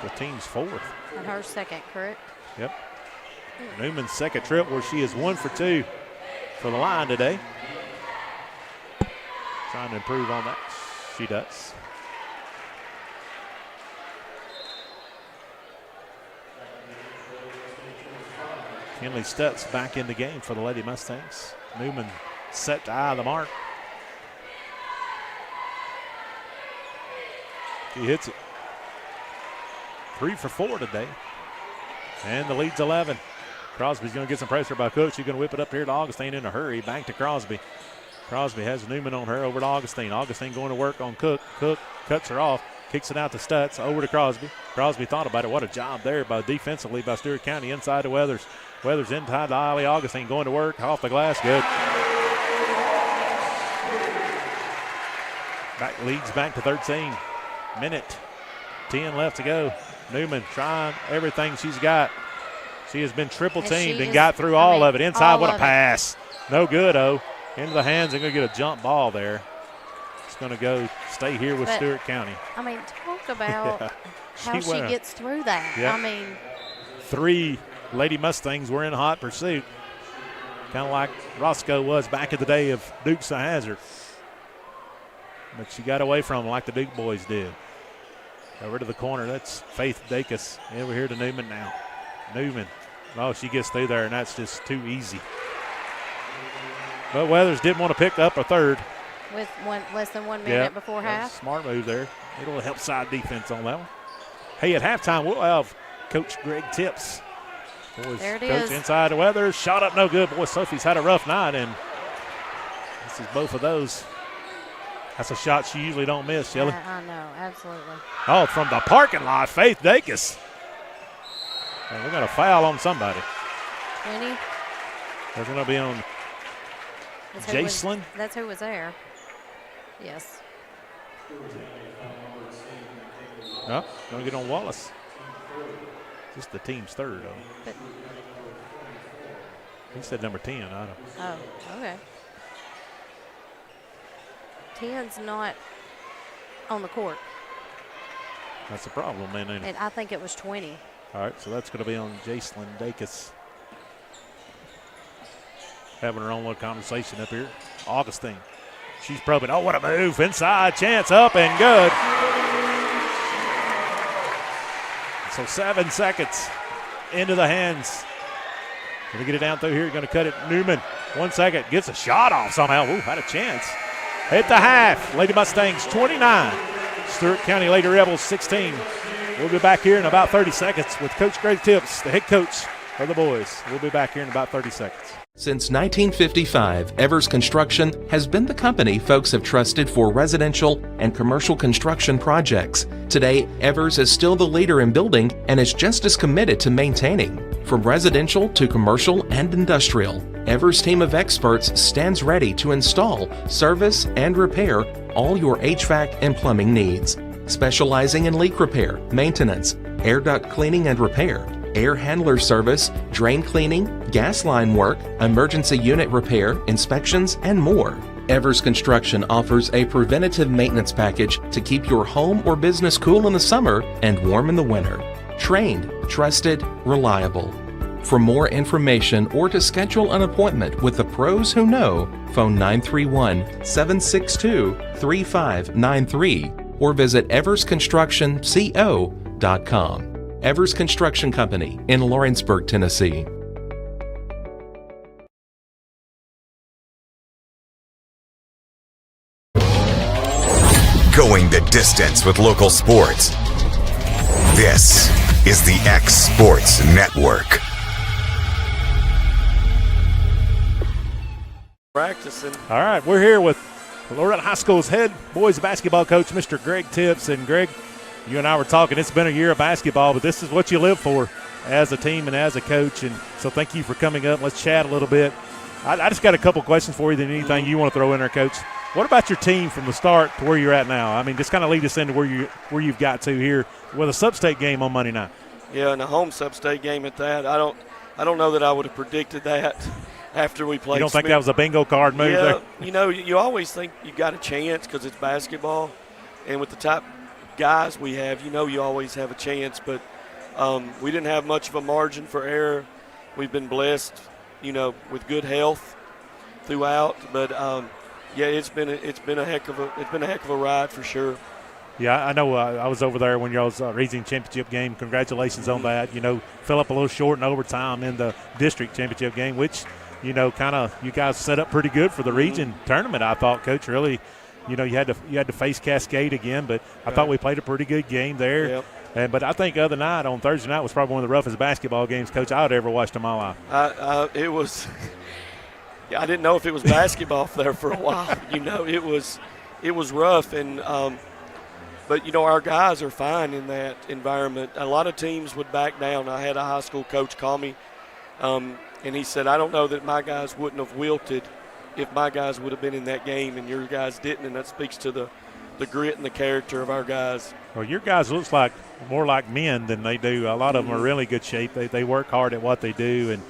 The team's fourth. And her second, correct? Yep. Newman's second trip where she is 1 for 2 for the line today. Trying to improve on that. She does. Kinley Stutz back in the game for the Lady Mustangs. Newman set to eye the mark. She hits it. 3 for 4 today. And the lead's 11. Crosby's going to get some pressure by Cook. She's going to whip it up here to Augustine in a hurry. Back to Crosby. Crosby has Newman on her over to Augustine. Augustine going to work on Cook. Cook cuts her off. Kicks it out to Stutz. Over to Crosby. Crosby thought about it. What a job there defensively by Stewart County inside to Weathers. Weathers inside to Eiley. Augustine going to work. Off the glass. Good. Leads back to 13. Minute 10 left to go. Newman trying everything she's got. She has been triple teamed and got through all of it. Inside, what a pass. No good, into the hands and going to get a jump ball there. It's going to go stay here with Stewart County. I mean, talk about how she gets through that. Yep. I mean, 3 Lady Mustangs were in hot pursuit. Kind of like Roscoe was back in the day of Dukes of Hazzard. But she got away from them like the Duke boys did. Over to the corner. That's Faith Dacus. Over here to Newman now. Newman. Oh, she gets through there, and that's just too easy. But Weathers didn't want to pick up a third. With less than 1 minute before half. Smart move there. It'll help side defense on that one. Hey, at halftime, we'll have Coach Greg Tips. Boys, there it Coach is. Inside to Weathers. Shot up no good. Boy, Sophie's had a rough night, and this is both of those. That's a shot she usually don't miss, Shelley. I know, absolutely. Oh, from the parking lot, Faith Dacus. And we're going to foul on somebody. 20. They're going to be on Jacelyn. That's who was there. Yes. No, going to get on Wallace. Just the team's third, though. But he said number 10. I don't. Oh, okay. 10's not on the court. That's a problem, man, ain't it? And I think it was 20. All right, so that's going to be on Jacelyn Dacus. Having her own little conversation up here. Augustine. She's probing. Oh, what a move. Inside. Chance up and good. So 7 seconds into the hands. Going to get it down through here. Going to cut it. Newman. 1 second. Gets a shot off somehow. Ooh, had a chance. Hit the half. Lady Mustangs 29. Stewart County Lady Rebels 16. We'll be back here in about 30 seconds with Coach Greg Tips, the head coach of the boys. We'll be back here in about 30 seconds. Since 1955, Evers Construction has been the company folks have trusted for residential and commercial construction projects. Today, Evers is still the leader in building and is just as committed to maintaining. From residential to commercial and industrial, Evers' team of experts stands ready to install, service, and repair all your HVAC and plumbing needs. Specializing in leak repair, maintenance, air duct cleaning and repair, air handler service, drain cleaning, gas line work, emergency unit repair, inspections, and more. Evers Construction offers a preventative maintenance package to keep your home or business cool in the summer and warm in the winter. Trained, trusted, reliable. For more information or to schedule an appointment with the pros who know, phone 931-762-3593 or visit eversconstructionco.com. Evers Construction Company in Lawrenceburg, Tennessee. Going the distance with local sports. This is the X Sports Network. Practicing. All right, we're here with Loretto High School's head boys basketball coach, Mr. Greg Tips. And Greg, you and I were talking, it's been a year of basketball, but this is what you live for as a team and as a coach. And so thank you for coming up. Let's chat a little bit. I just got a couple questions for you than anything you want to throw in there, Coach. What about your team from the start to where you're at now? I mean, just kind of lead us into where you've got to here with a sub-state game on Monday night. Yeah, and a home sub-state game at that. I don't know that I would have predicted that after we played. You don't think that was a bingo card move there? You know, you always think you got a chance because it's basketball, and with the top guys we have, you always have a chance. But we didn't have much of a margin for error. We've been blessed, with good health throughout. But yeah, it's been a heck of a ride for sure. Yeah, I know. I was over there when y'all's region championship game. Congratulations on that. Fell up a little short in overtime in the district championship game, which you guys set up pretty good for the region tournament. I thought, Coach, really, you had to face Cascade again, but I thought we played a pretty good game there. Yep. But I think other night on Thursday night was probably one of the roughest basketball games, Coach, I'd ever watched in my life. It was. I didn't know if it was basketball there for a while. It was rough, and but our guys are fine in that environment. A lot of teams would back down. I had a high school coach call me, and he said, "I don't know that my guys wouldn't have wilted if my guys would have been in that game, and your guys didn't." And that speaks to the grit and the character of our guys. Well, your guys looks like more like men than they do. A lot of them are really good shape. They work hard at what they do, and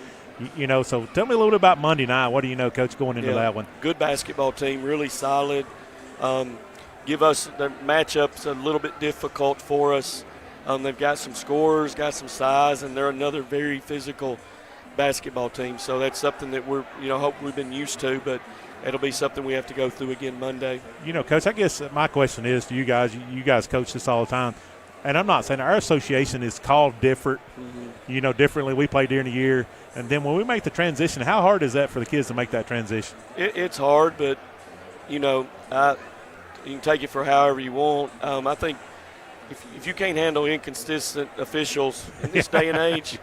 so tell me a little bit about Monday night. What do you know, Coach, going into that one? Good basketball team, really solid. Give us the matchups a little bit difficult for us. They've got some scorers, got some size, and they're another very physical basketball team. So that's something that we're, hope we've been used to, but it'll be something we have to go through again Monday. Coach, I guess my question is to you guys coach this all the time. And I'm not saying our association is called different, differently. We play during the year. And then when we make the transition, how hard is that for the kids to make that transition? It's hard, but, you can take it for however you want. I think if you can't handle inconsistent officials in this day and age,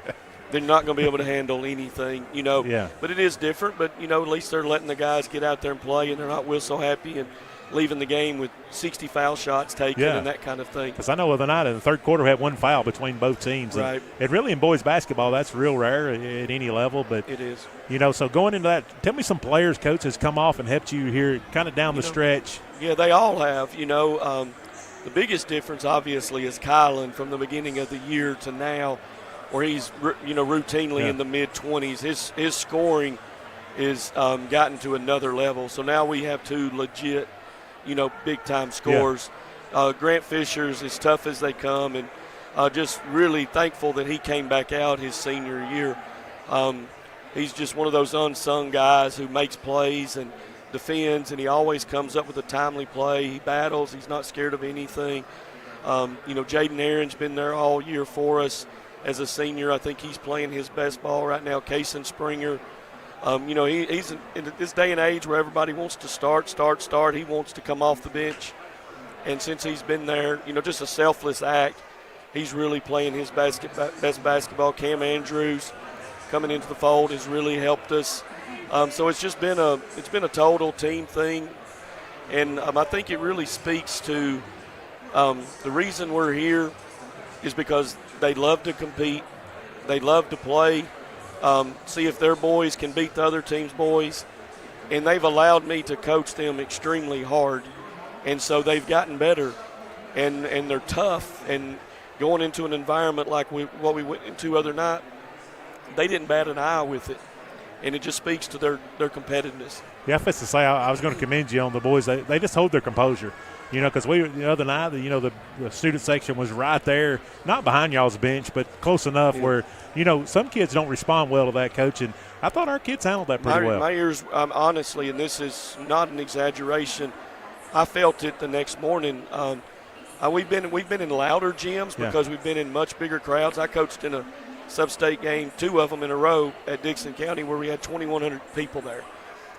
they're not going to be able to handle anything, Yeah. But it is different. But, at least they're letting the guys get out there and play, and they're not whistle happy and leaving the game with 60 foul shots taken and that kind of thing. Because I know the other night in the third quarter we had one foul between both teams. Right. And really in boys basketball, that's real rare at any level. But it is. So going into that, tell me some players, Coach, has come off and helped you here kind of down the stretch. Yeah, they all have. The biggest difference, obviously, is Kylan from the beginning of the year to now, where he's, routinely in the mid-20s. His scoring is gotten to another level. So now we have two legit, big-time scores. Grant Fisher's as tough as they come, and just really thankful that he came back out his senior year. He's just one of those unsung guys who makes plays and defends, and he always comes up with a timely play. He battles. He's not scared of anything. Jaden Aaron's been there all year for us as a senior. I think he's playing his best ball right now. Kaysen Springer. He's in this day and age where everybody wants to start. He wants to come off the bench. And since he's been there, just a selfless act. He's really playing his best basketball. Cam Andrews coming into the fold has really helped us. So it's just been a total team thing, and I think it really speaks to the reason we're here is because they love to compete, they love to play, see if their boys can beat the other team's boys, and they've allowed me to coach them extremely hard, and so they've gotten better, and they're tough, and going into an environment like what we went into other night, they didn't bat an eye with it. And it just speaks to their competitiveness. Yeah, I was to say, I was going to commend you on the boys. They just hold their composure, because the other night, the student section was right there, not behind y'all's bench, but close enough where, some kids don't respond well to that, Coach. And I thought our kids handled that pretty well. My ears, honestly, and this is not an exaggeration, I felt it the next morning. We've been in louder gyms because we've been in much bigger crowds. I coached in a sub-state game, 2 of them in a row at Dixon County where we had 2,100 people there.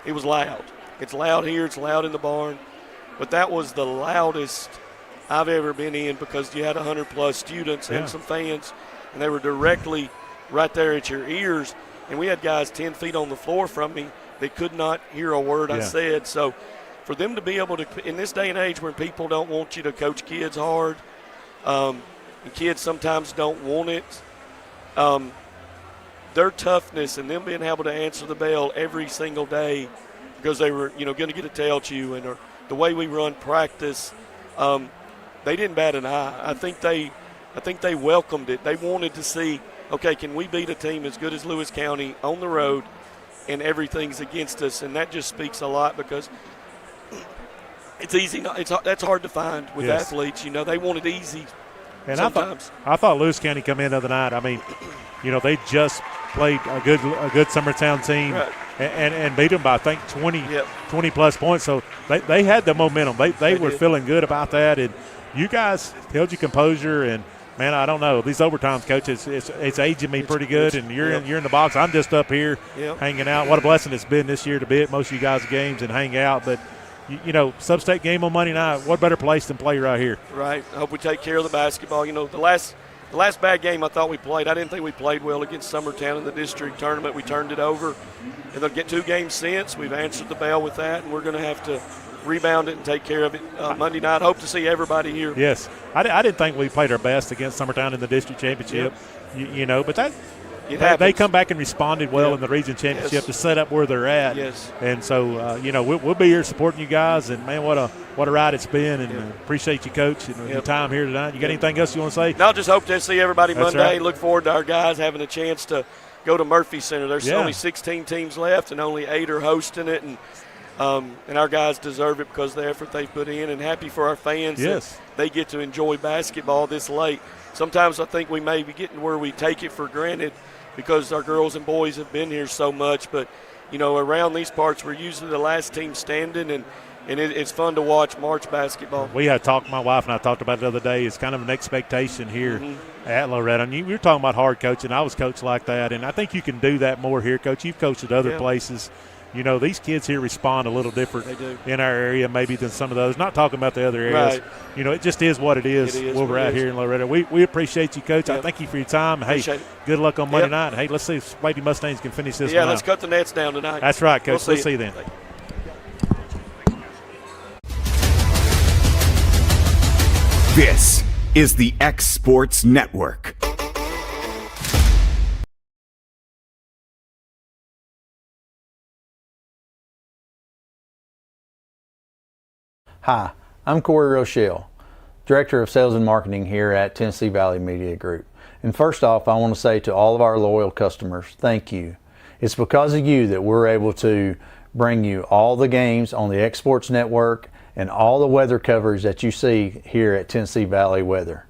It was loud. It's loud here. It's loud in the barn. But that was the loudest I've ever been in because you had 100-plus students and some fans, and they were directly right there at your ears. And we had guys 10 feet on the floor from me that could not hear a word I said. So for them to be able to, in this day and age where people don't want you to coach kids hard, and kids sometimes don't want it, their toughness and them being able to answer the bell every single day because they were, going to get a tail chew, and or the way we run practice, they didn't bat an eye. I think they welcomed it. They wanted to see, okay, can we beat a team as good as Lewis County on the road, and everything's against us, and that just speaks a lot because it's easy. That's hard to find with athletes. They want it easy. And sometimes. I thought Lewis County come in the other night. I mean, they just played a good Summertown team and beat them by, I think, 20-plus points. So they had the momentum. They were feeling good about that. And you guys held your composure. And, man, I don't know. These overtimes, Coach, it's aging me pretty good. And you're in the box. I'm just up here hanging out. What a blessing it's been this year to be at most of you guys' games and hang out. But, sub-state game on Monday night, what better place than play right here? Right. I hope we take care of the basketball. The last bad game I thought we played, I didn't think we played well against Summertown in the district tournament. We turned it over. And they'll get 2 games since. We've answered the bell with that, and we're going to have to rebound it and take care of it Monday night. Hope to see everybody here. Yes. I didn't think we played our best against Summertown in the district championship, but that – they come back and responded well in the region championship to set up where they're at. Yes. And so, we'll be here supporting you guys. And, man, what a ride it's been. And appreciate you, Coach, and your time here tonight. You got anything else you want to say? No, just hope to see everybody Monday. Right. Look forward to our guys having a chance to go to Murphy Center. There's only 16 teams left, and only 8 are hosting it. And our guys deserve it because of the effort they put in. And happy for our fans that they get to enjoy basketball this late. Sometimes I think we may be getting where we take it for granted because our girls and boys have been here so much. But, around these parts, we're usually the last team standing, and it's fun to watch March basketball. We had talked, my wife and I talked about it the other day. It's kind of an expectation here at Loretto. And you were talking about hard coaching. I was coached like that, and I think you can do that more here, Coach. You've coached at other places. These kids here respond a little different in our area maybe than some of those. Not talking about the other areas. Right. It just is what it is where we're at here in Loretto. We appreciate you, Coach. I thank you for your time. Hey, good luck on Monday night. Hey, let's see if Lady Mustangs can finish this one out. Let's cut the nets down tonight. That's right, Coach. We'll see you then. This is the X Sports Network. Hi, I'm Corey Rochelle, Director of Sales and Marketing here at Tennessee Valley Media Group. And first off, I want to say to all of our loyal customers, thank you. It's because of you that we're able to bring you all the games on the X Sports Network and all the weather coverage that you see here at Tennessee Valley Weather.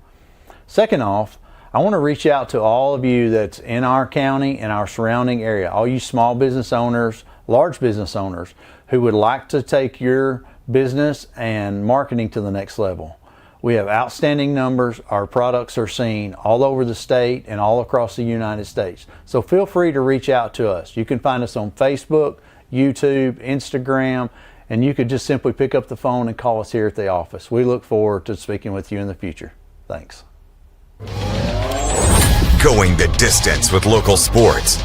Second off, I want to reach out to all of you that's in our county and our surrounding area, all you small business owners, large business owners who would like to take your business and marketing to the next level. We have outstanding numbers. Our products are seen all over the state and all across the United States. So feel free to reach out to us. You can find us on Facebook, YouTube, Instagram, and you could just simply pick up the phone and call us here at the office. We look forward to speaking with you in the future. Thanks. Going the distance with local sports.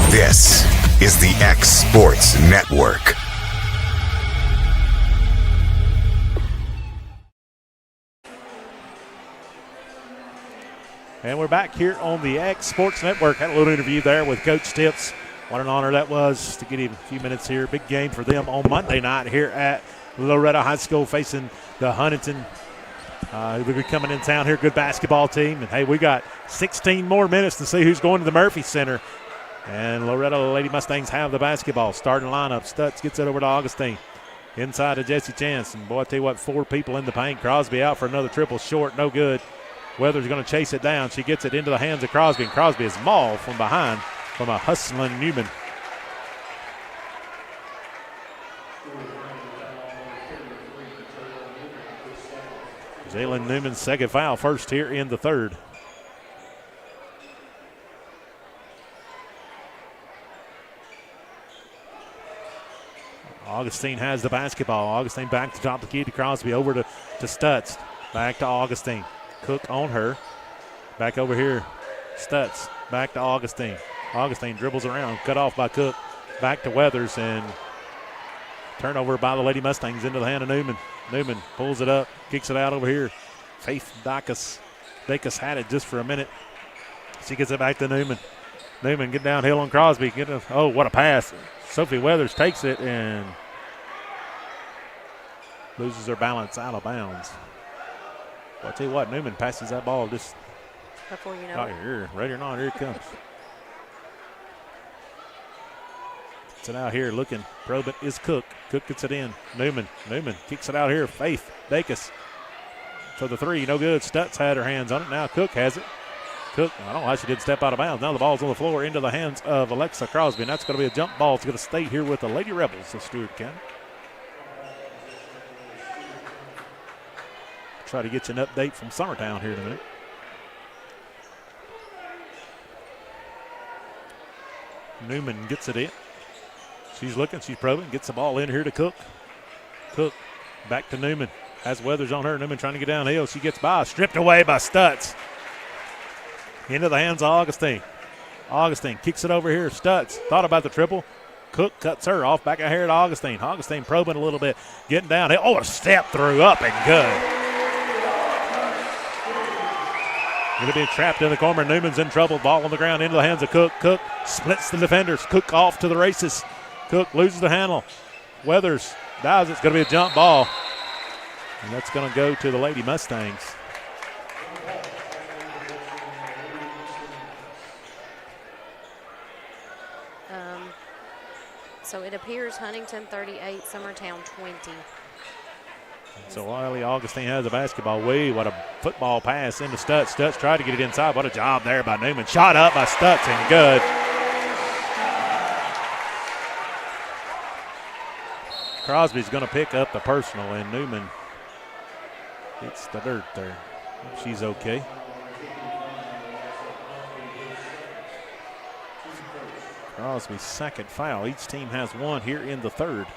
This is the X Sports Network. And we're back here on the X Sports Network. Had a little interview there with Coach Stips. What an honor that was to get him a few minutes here. Big game for them on Monday night here at Loretto High School facing the Huntington. They'll be coming in town here. Good basketball team. And, hey, we got 16 more minutes to see who's going to the Murphy Center. And Loretto Lady Mustangs have the basketball. Starting lineup. Stutz gets it over to Augustine. Inside to Jesse Chance. And, boy, I tell you what, 4 people in the paint. Crosby out for another triple short. No good. Weathers going to chase it down. She gets it into the hands of Crosby, and Crosby is mauled from behind from a hustling Newman. Jalen Newman's second foul, first here in the third. Augustine has the basketball. Augustine back to top the key to Crosby, over to Stutz. Back to Augustine. Cook on her. Back over here. Stutz. Back to Augustine. Augustine dribbles around. Cut off by Cook. Back to Weathers. And turnover by the Lady Mustangs into the hand of Newman. Newman pulls it up. Kicks it out over here. Faith Dacus. Dacus had it just for a minute. She gets it back to Newman. Newman get downhill on Crosby. Oh, what a pass. Sophie Weathers takes it and loses her balance out of bounds. Well, I tell you what, Newman passes that ball just before you know it. Here, ready or not, here it comes. It's it out here looking. Probing is Cook. Cook gets it in. Newman kicks it out here. Faith Dacus for the three. No good. Stutz had her hands on it. Now Cook has it. Cook, I don't know how she did step out of bounds. Now the ball's on the floor into the hands of Alexa Crosby. And that's going to be a jump ball. It's going to stay here with the Lady Rebels of Stewart County. Try to get you an update from Summertown here in a minute. Newman gets it in. She's looking, she's probing, gets the ball in here to Cook. Cook back to Newman. Has Weathers on her. Newman trying to get downhill. She gets by, stripped away by Stutz. Into the hands of Augustine. Augustine kicks it over here. Stutz thought about the triple. Cook cuts her off back ahead to Augustine. Augustine probing a little bit, getting downhill. Oh, a step through up and good. Going to be trapped in the corner. Newman's in trouble. Ball on the ground into the hands of Cook. Cook splits the defenders. Cook off to the races. Cook loses the handle. Weathers dives. It's going to be a jump ball. And that's going to go to the Lady Mustangs. So it appears Huntington 38, Summertown 20. So Wiley Augustine has the basketball. What a football pass into Stutz. Stutz tried to get it inside. What a job there by Newman. Shot up by Stutz and good. Crosby's going to pick up the personal, and Newman hits the dirt there. She's okay. Crosby's second foul. Each team has one here in the third.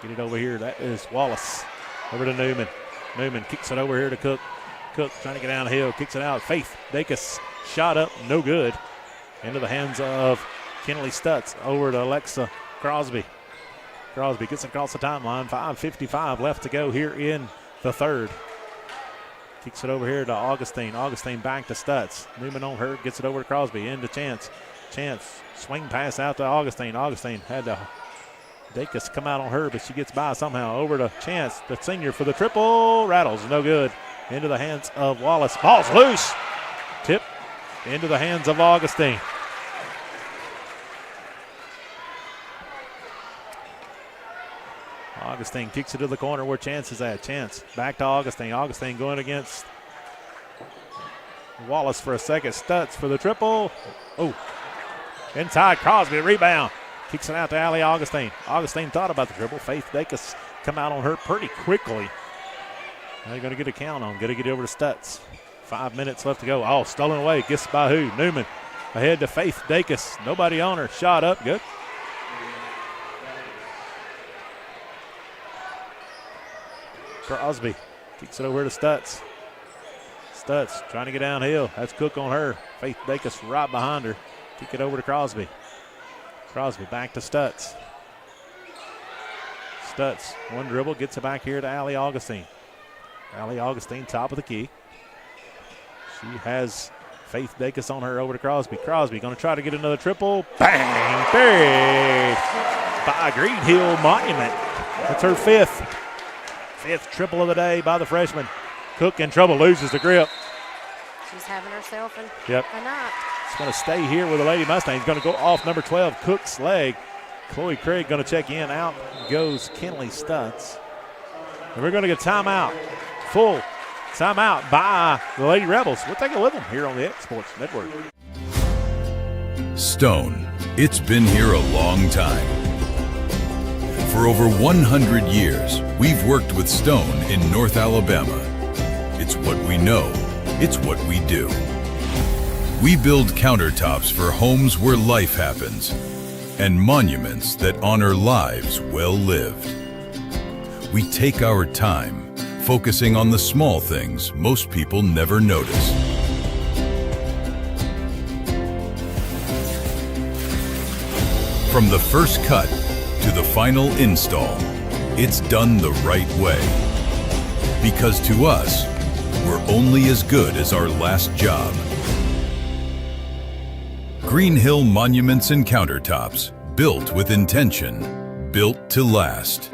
Get it over here. That is Wallace. Over to Newman. Newman kicks it over here to Cook. Cook trying to get down the hill. Kicks it out. Faith Dacus shot up. No good. Into the hands of Kennelly Stutz. Over to Alexa Crosby. Crosby gets across the timeline. 5:55 left to go here in the third. Kicks it over here to Augustine. Augustine back to Stutz. Newman on her. Gets it over to Crosby. Into Chance. Chance. Swing pass out to Augustine. Augustine had to Dacus come out on her, but she gets by somehow. Over to Chance, the senior for the triple. Rattles. No good. Into the hands of Wallace. Ball's loose. Tip into the hands of Augustine. Augustine kicks it to the corner where Chance is at. Chance back to Augustine. Augustine going against Wallace for a second. Stutz for the triple. Oh, inside Crosby, rebound. Kicks it out to Allie Augustine. Augustine thought about the triple. Faith Dacus come out on her pretty quickly. Now you're going to get a count on. Got to get over to Stutz. 5 minutes left to go. Oh, stolen away. Guessed by who? Newman. Ahead to Faith Dacus. Nobody on her. Shot up. Good. Crosby Kicks it over to Stutz. Stutz trying to get downhill. That's Cook on her. Faith Dacus right behind her. Kick it over to Crosby. Crosby back to Stutz. Stutz, one dribble, gets it back here to Allie Augustine. Allie Augustine, top of the key. She has Faith Dacus on her over to Crosby. Crosby going to try to get another triple. Bang! Buried by Greenhill Monument. That's her fifth triple of the day by the freshman. Cook in trouble, loses the grip. She's having herself a night. She's going to stay here with the Lady Mustangs. Going to go off number 12, Cook's leg. Chloe Craig going to check in. Out goes Kinley Stutz. And we're going to get timeout. Full timeout by the Lady Rebels. We'll take it with them here on the X Sports Network. Stone. It's been here a long time. For over 100 years, we've worked with stone in North Alabama. It's what we know. It's what we do. We build countertops for homes where life happens and monuments that honor lives well lived. We take our time, focusing on the small things most people never notice. From the first cut to the final install, it's done the right way. Because to us, we're only as good as our last job. Greenhill Monuments and Countertops, built with intention, built to last.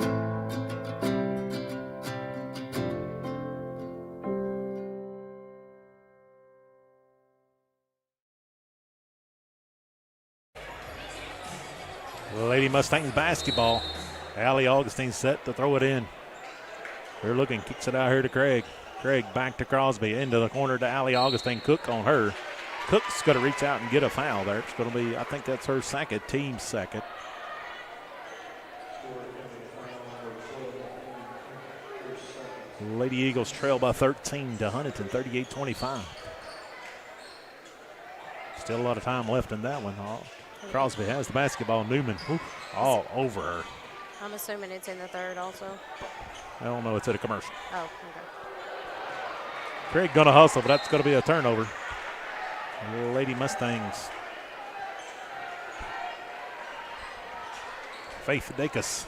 Lady Mustangs basketball. Allie Augustine set to throw it in. They're looking, kicks it out here to Craig. Craig back to Crosby, into the corner to Allie Augustine. Cook on her. Cook's going to reach out and get a foul there. It's going to be, I think that's her second, team second. Lady Eagles trail by 13 to Huntington, 38-25. Still a lot of time left in that one. Crosby has the basketball. Newman all over her. I'm assuming it's in the third also. I don't know. It's at a commercial. Oh, okay. Craig going to hustle, but that's going to be a turnover. Lady Mustangs. Faith Dacus.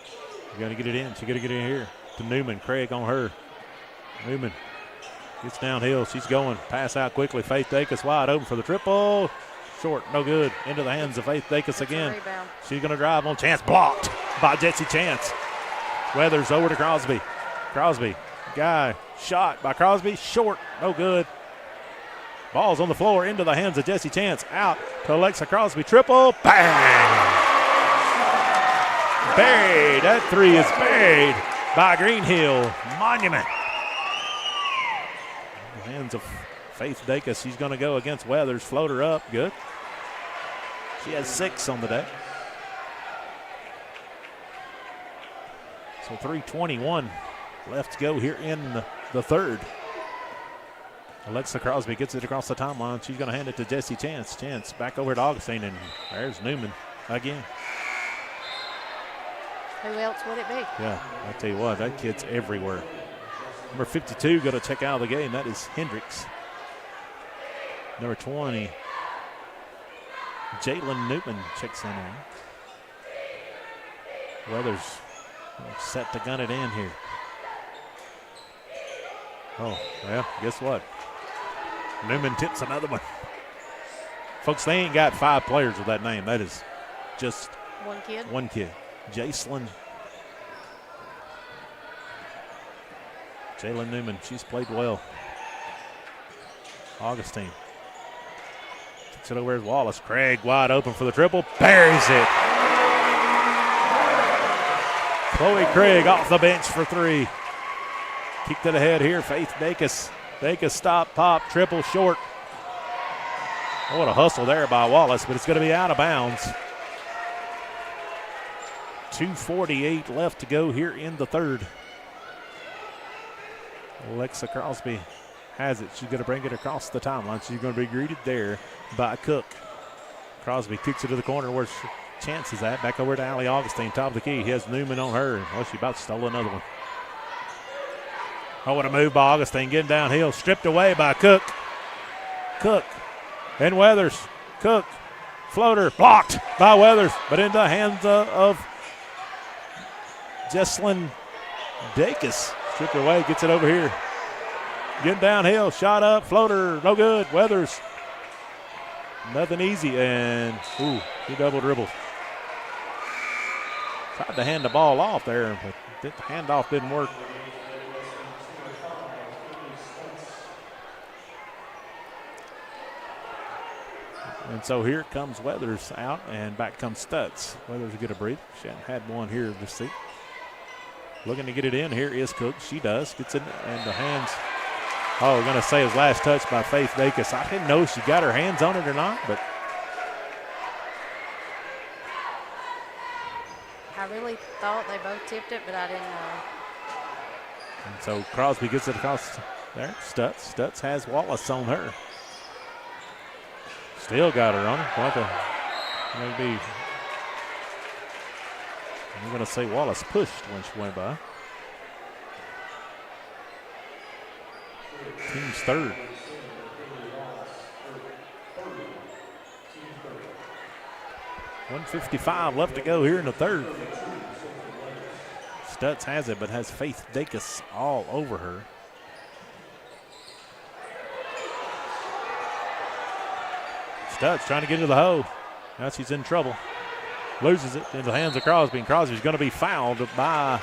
She's going to get it in. She's going to get it in here to Newman. Craig on her. Newman gets downhill. She's going. Pass out quickly. Faith Dacus wide open for the triple. Short. No good. Into the hands of Faith Dacus again. She's going to drive on. Chance blocked by Jesse Chance. Weathers over to Crosby. Crosby. Guy shot by Crosby. Short. No good. Ball's on the floor into the hands of Jesse Chance. Out to Alexa Crosby. Triple. Bang! Buried. That three is buried by Greenhill Monument. In the hands of Faith Dacus. She's going to go against Weathers. Floater up. Good. She has 6 on the day. So 3:21 left to go here in the third. Alexa Crosby gets it across the timeline. She's going to hand it to Jesse Chance. Chance back over to Augustine, and there's Newman again. Who else would it be? Yeah, I tell you what, that kid's everywhere. Number 52 going to check out of the game. That is Hendricks. Number 20, Jalen Newman checks in on. Weathers set to gun it in here. Oh, well, guess what? Newman tips another one. Folks, they ain't got 5 players with that name. That is just one kid. One kid. Jalen Newman. She's played well. Augustine. Takes it over to Wallace. Craig wide open for the triple. Buries it. Chloe Craig off the bench for 3. Kick to the head here. Faith Dacus. Dacus stop, pop, triple short. Oh, what a hustle there by Wallace, but it's going to be out of bounds. 2:48 left to go here in the third. Alexa Crosby has it. She's going to bring it across the timeline. She's going to be greeted there by Cook. Crosby kicks it to the corner where Chance is at. Back over to Allie Augustine, top of the key. He has Newman on her. Oh, she about stole another one. Oh, what a move by Augustine. Getting downhill. Stripped away by Cook. Cook and Weathers. Cook. Floater. Blocked by Weathers. But into the hands of Jesslyn Dacus. Stripped away. Gets it over here. Getting downhill. Shot up. Floater. No good. Weathers. Nothing easy. And, he double dribbles. Tried to hand the ball off there, but the handoff didn't work. And so here comes Weathers out, and back comes Stutz. Weathers will get a breather. She hadn't had one here this season. Looking to get it in. Here is Cook. She does. Gets it in the hands. Oh, we're going to say his last touch by Faith Dacus. I didn't know if she got her hands on it or not, but I really thought they both tipped it, but I didn't know. And so Crosby gets it across there. Stutz has Wallace on her. Still got her on her. Maybe. I'm going to say Wallace pushed when she went by. Team's third. .155 left to go here in the third. Stutz has it, but has Faith Dacus all over her. Stutz trying to get to the hole. Now she's in trouble. Loses it in the hands of Crosby, and Crosby's going to be fouled by.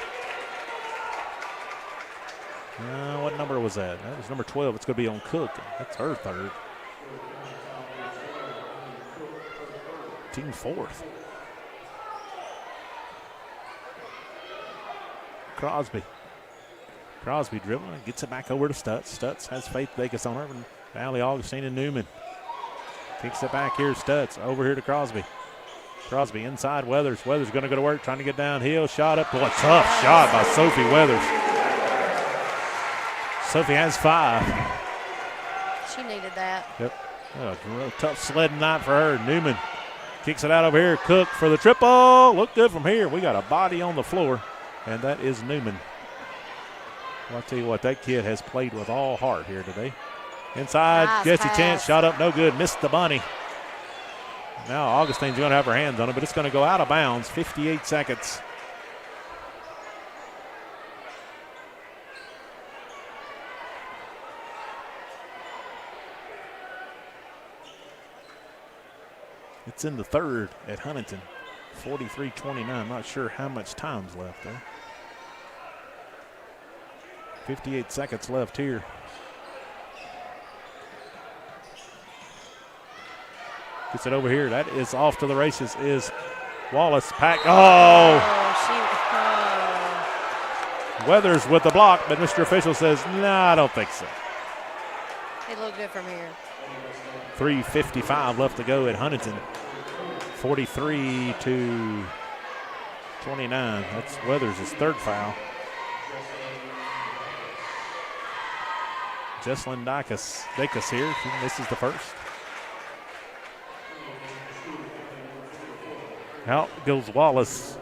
What number was that? That was number 12. It's going to be on Cook. That's her third. Team fourth. Crosby dribbling, gets it back over to Stutz. Stutz has Faith Dacus on her. And Valley, Augustine, and Newman. Kicks it back here, Stutz. Over here to Crosby. Crosby inside Weathers. Weathers going to go to work, trying to get downhill. Shot up. Boy, tough shot by Sophie Weathers. Sophie has 5. She needed that. Yep. A real tough sledding night for her. Newman kicks it out over here. Cook for the triple. Look good from here. We got a body on the floor, and that is Newman. Well, I'll tell you what, that kid has played with all heart here today. Inside, nice Jesse pass. Chance, shot up, no good, missed the bunny. Now Augustine's going to have her hands on it, but it's going to go out of bounds. 58 seconds. It's in the third at Huntington. 43-29. Not sure how much time's left there. 58 seconds left here. Gets it over here. That is off to the races. Is Wallace. Pack. Weathers with the block, but Mr. Official says, I don't think so. It looked good from here. 3:55 left to go at Huntington. 43-29. That's Weathers' third foul. Jesslyn Dacus here. She misses the first. Out goes Wallace.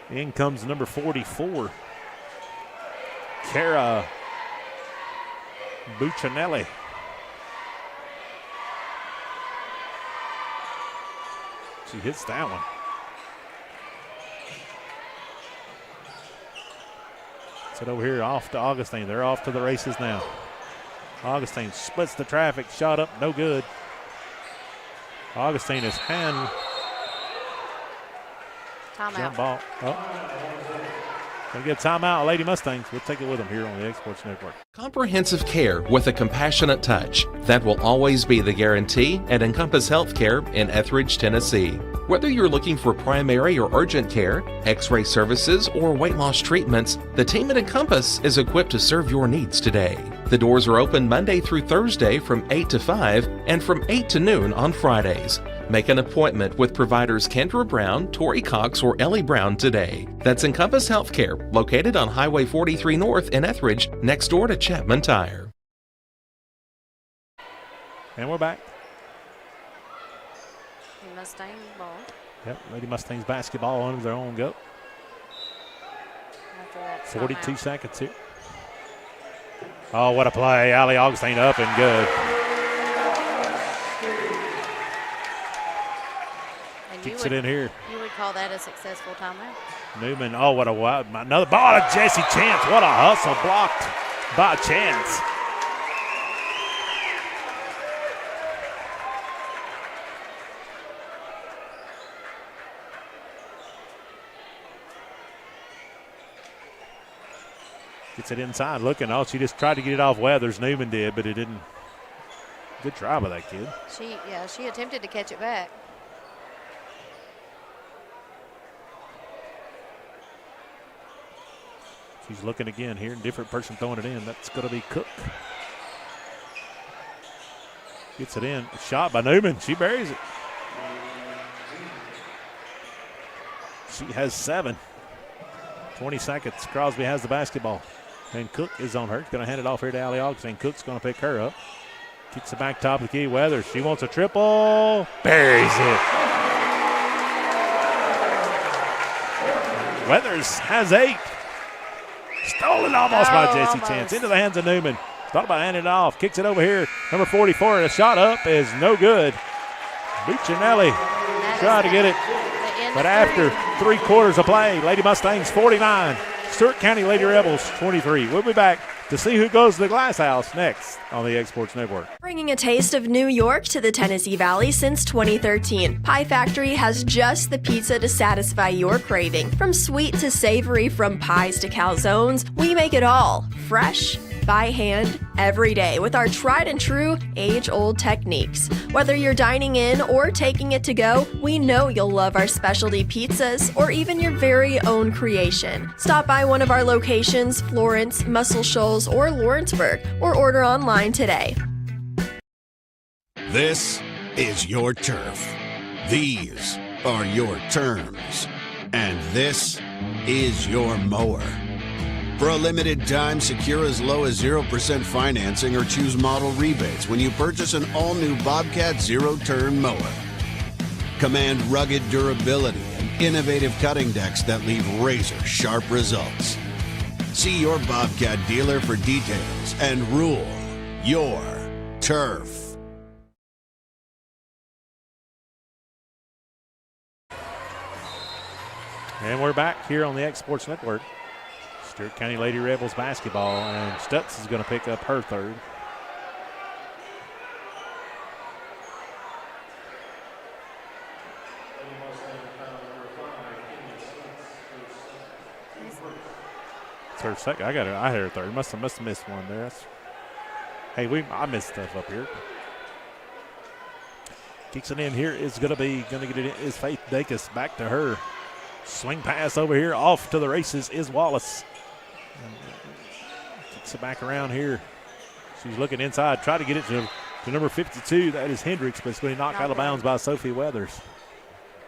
In comes number 44. Cara Buccinelli. She hits that one. Set over here off to Augustine. They're off to the races now. Augustine splits the traffic. Shot up, no good. Augustine is hand. Timeout. Jump ball. Gonna get a timeout, Lady Mustangs. We'll take it with them here on the Exports Network. Comprehensive care with a compassionate touch. That will always be the guarantee at Encompass Healthcare in Etheridge, Tennessee. Whether you're looking for primary or urgent care, x-ray services, or weight loss treatments, the team at Encompass is equipped to serve your needs today. The doors are open Monday through Thursday from 8 to 5 and from 8 to noon on Fridays. Make an appointment with providers Kendra Brown, Tori Cox, or Ellie Brown today. That's Encompass Healthcare, located on Highway 43 North in Etheridge, next door to Chapman Tire. And we're back. Mustang ball. Yep, Lady Mustangs basketball under their own go. 42 seconds here. Oh, what a play. Allie Augustine up and good. Kicks it in here. You would call that a successful timeout. Newman, oh, what a wild, another ball to Jesse Chance. What a hustle blocked by Chance. Gets it inside looking. Oh, she just tried to get it off Weathers. Newman did, but it didn't. Good try by that kid. She attempted to catch it back. She's looking again here. Different person throwing it in. That's going to be Cook. Gets it in. Shot by Newman. She buries it. She has 7. 20 seconds. Crosby has the basketball. And Cook is on her. She's going to hand it off here to Allie Augustine. Cook's going to pick her up. Kicks it back top of the key. Weathers. She wants a triple. Buries it. Weathers has 8. Stolen almost by Jesse Chance. Into the hands of Newman. Thought about handing it off. Kicks it over here. Number 44. The shot up is no good. Buccinelli tried to get it. But after 3 quarters of play, Lady Mustangs 49. Stewart County Lady Rebels 23. We'll be back to see who goes to the Glass House next on the Exports Network. Bringing a taste of New York to the Tennessee Valley since 2013, Pie Factory has just the pizza to satisfy your craving. From sweet to savory, from pies to calzones, we make it all fresh, by hand, every day with our tried and true age-old techniques. Whether you're dining in or taking it to go, we know you'll love our specialty pizzas or even your very own creation. Stop by one of our locations, Florence, Muscle Shoals, or Lawrenceburg, or order online today. This is your turf. These are your terms. And this is your mower. For a limited time, secure as low as 0% financing or choose model rebates when you purchase an all-new Bobcat zero-turn mower. Command rugged durability and innovative cutting decks that leave razor-sharp results. See your Bobcat dealer for details and rule your turf. And we're back here on the Exports Network. Stewart County Lady Rebels basketball, and Stutz is going to pick up her third. It's her second. I had her third. Must have missed one there. Hey, I missed stuff up here. Kicks it in here. Is going to get it in. Is Faith Dacus back to her. Swing pass over here. Off to the races is Wallace. Kicks it back around here. She's looking inside. Try to get it to number 52. That is Hendricks, but it's going to be knocked out of bounds by Sophie Weathers.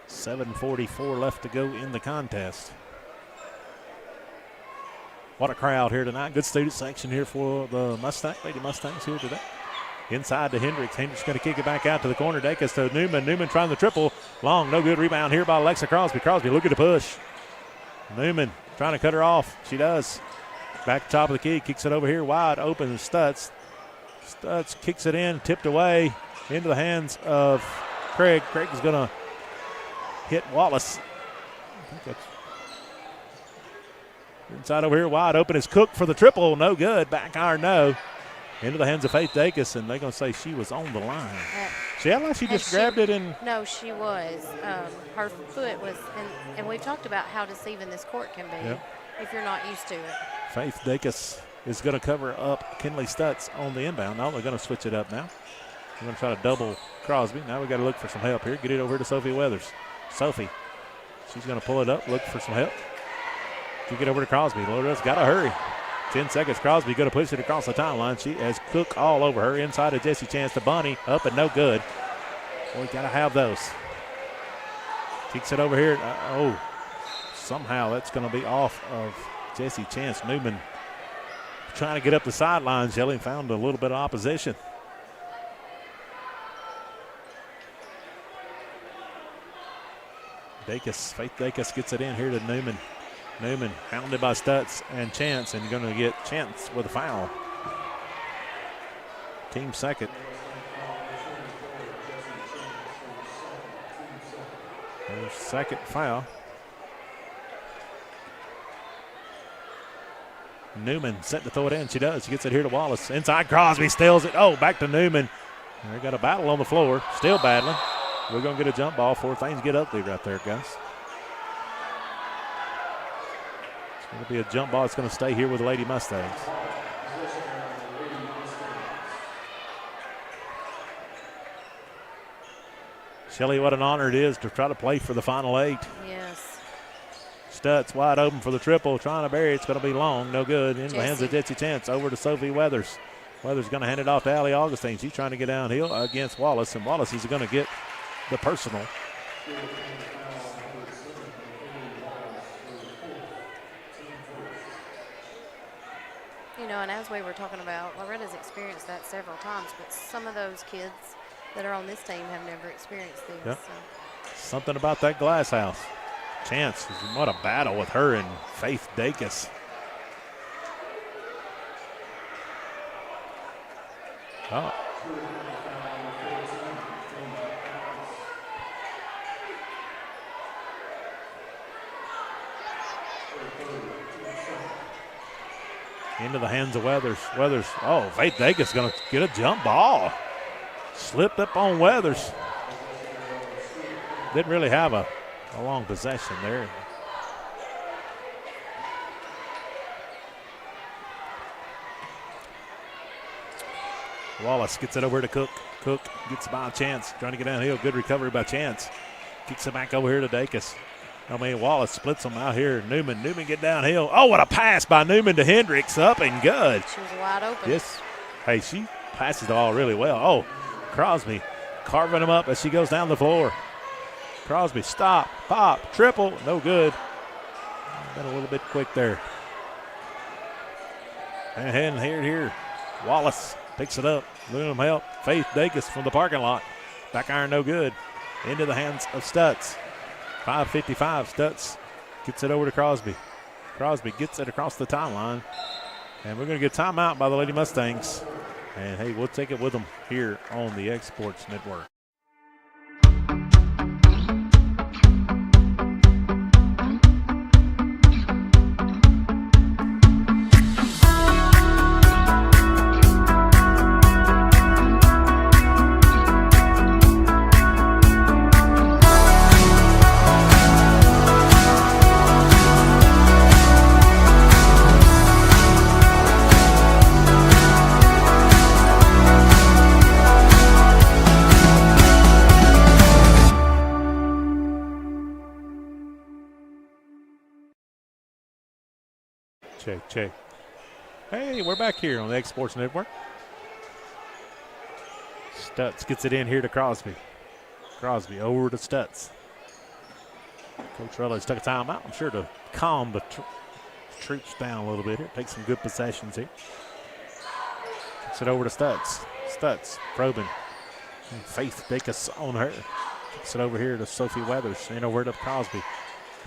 7:44 left to go in the contest. What a crowd here tonight. Good student section here for the Lady Mustangs here today. Inside to Hendricks. Hendricks going to kick it back out to the corner. Dacus to Newman. Newman trying the triple. Long, no good. Rebound here by Alexa Crosby. Crosby looking to push. Newman trying to cut her off. She does. Back top of the key. Kicks it over here wide open. Stutz. Stutz kicks it in. Tipped away into the hands of Craig. Craig is going to hit Wallace. I think that's inside over here wide open is Cook for the triple. No good. Back iron no. Into the hands of Faith Dacus, and they're going to say she was on the line. See how like she just grabbed it and. No, she was. Her foot was, and we've talked about how deceiving this court can be if you're not used to it. Faith Dacus is going to cover up Kinley Stutz on the inbound. Now they're going to switch it up now. They're going to try to double Crosby. Now we got to look for some help here. Get it over here to Sophie Weathers. Sophie, she's going to pull it up, look for some help. Kick it over to Crosby. Loretta's got to hurry. 10 seconds. Crosby going to push it across the timeline. She has Cook all over her. Inside of Jesse Chance to Bunny. Up and no good. Boy, got to have those. Kicks it over here. Somehow that's going to be off of Jesse Chance. Newman trying to get up the sideline. Shelley found a little bit of opposition. Faith Dacus gets it in here to Newman. Newman hounded by Stutz and Chance, and going to get Chance with a foul. Team second. Their second foul. Newman set to throw it in. She does. She gets it here to Wallace. Inside, Crosby steals it. Oh, back to Newman. They got a battle on the floor. Still battling. We're going to get a jump ball before things get ugly right there, guys. It's going to be a jump ball. It's going to stay here with the Lady Mustangs. Shelly, what an honor it is to try to play for the Final Eight. Yes. Stutz wide open for the triple, trying to bury it. It's going to be long, no good. In the hands of Jesse Chance, over to Sophie Weathers. Weathers going to hand it off to Allie Augustine. She's trying to get downhill against Wallace, and Wallace is going to get the personal. You know, and as we were talking about, Loretta's experienced that several times, but some of those kids that are on this team have never experienced this. Yep. So. Something about that glass house. Chance, what a battle with her and Faith Dacus. Oh. Into the hands of Weathers. Weathers, oh, Faith Dacus going to get a jump ball. Slipped up on Weathers. Didn't really have a long possession there. Wallace gets it over to Cook. Cook gets by Chance, trying to get downhill. Good recovery by Chance. Kicks it back over here to Dacus. Wallace splits them out here. Newman get downhill. Oh, what a pass by Newman to Hendricks. Up and good. She was wide open. Yes. Hey, she passes the ball really well. Oh, Crosby carving him up as she goes down the floor. Crosby, stop, pop, triple, no good. Been a little bit quick there. And here. Wallace picks it up. Looking him help. Faith Dacus from the parking lot. Back iron, no good. Into the hands of Stutz. 5:55. Stutz gets it over to Crosby. Crosby gets it across the timeline. And we're going to get timeout by the Lady Mustangs. And, hey, we'll take it with them here on the X Sports Network. Check. Hey, we're back here on the X Sports Network. Stutz gets it in here to Crosby. Crosby over to Stutz. Coach Reller's took a timeout, I'm sure, to calm the troops down a little bit here. Take some good possessions here. Gets it over to Stutz. Stutz probing. Faith Dacus on her. Gets it over here to Sophie Weathers. And over to Crosby.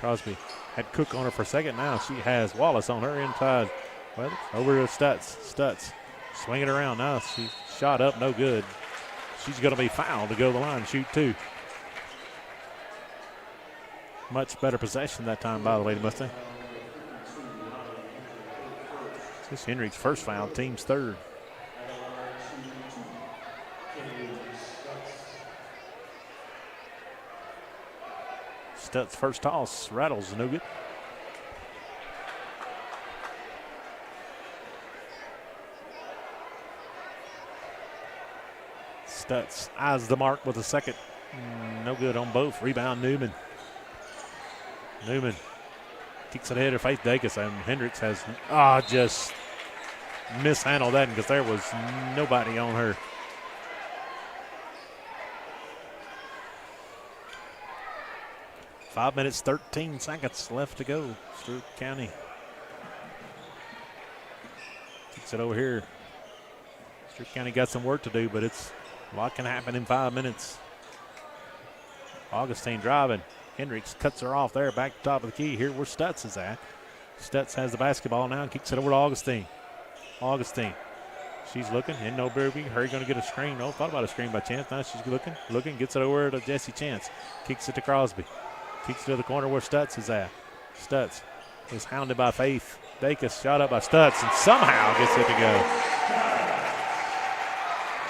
Crosby had Cook on her for a second. Now she has Wallace on her inside. Weathers over to Stutz. Stutz swinging around. Now she shot up, no good. She's going to be fouled to go to the line and shoot two. Much better possession that time by the Lady Mustang. This is Henry's first foul, team's third. Stutz first toss, rattles, no good. Stutz eyes the mark with a second. No good on both. Rebound Newman. Newman kicks it ahead of Faith Dacus, and Hendricks has just mishandled that because there was nobody on her. Five minutes, 13 seconds left to go. Stewart County kicks it over here. Stewart County got some work to do, but a lot can happen in 5 minutes. Augustine driving. Hendricks cuts her off there, back to the top of the key. Here where Stutz is at. Stutz has the basketball now and kicks it over to Augustine. Augustine She's looking. In no big hurry, going to get a screen. Oh, thought about a screen by Chance. Now she's looking, gets it over to Jesse Chance. Kicks it to Crosby. Kicks it to the corner where Stutz is at. Stutz is hounded by Faith Dacus. Shot up by Stutz and somehow gets it to go.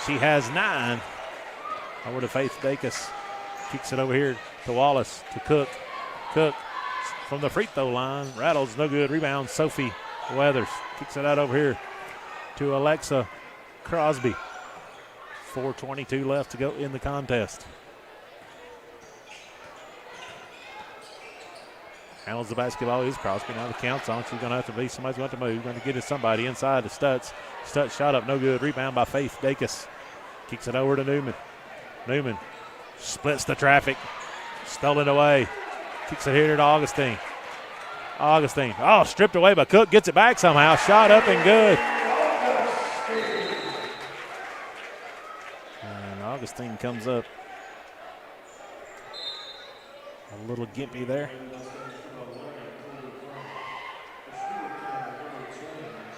She has 9. Over to Faith Dacus. Kicks it over here to Wallace, to Cook. Cook from the free throw line. Rattles, no good. Rebound, Sophie Weathers. Kicks it out over here to Alexa Crosby. 4:22 left to go in the contest. Handles the basketball is Crosby. Now the count's on. She's going to have to be somebody's going to move. Going to get it somebody inside to Stutz. Stutz shot up, no good. Rebound by Faith Dacus. Kicks it over to Newman. Newman splits the traffic. Stolen away. Kicks it here to Augustine. Augustine. Oh, stripped away by Cook. Gets it back somehow. Shot up and good. And Augustine comes up a little gimpy there.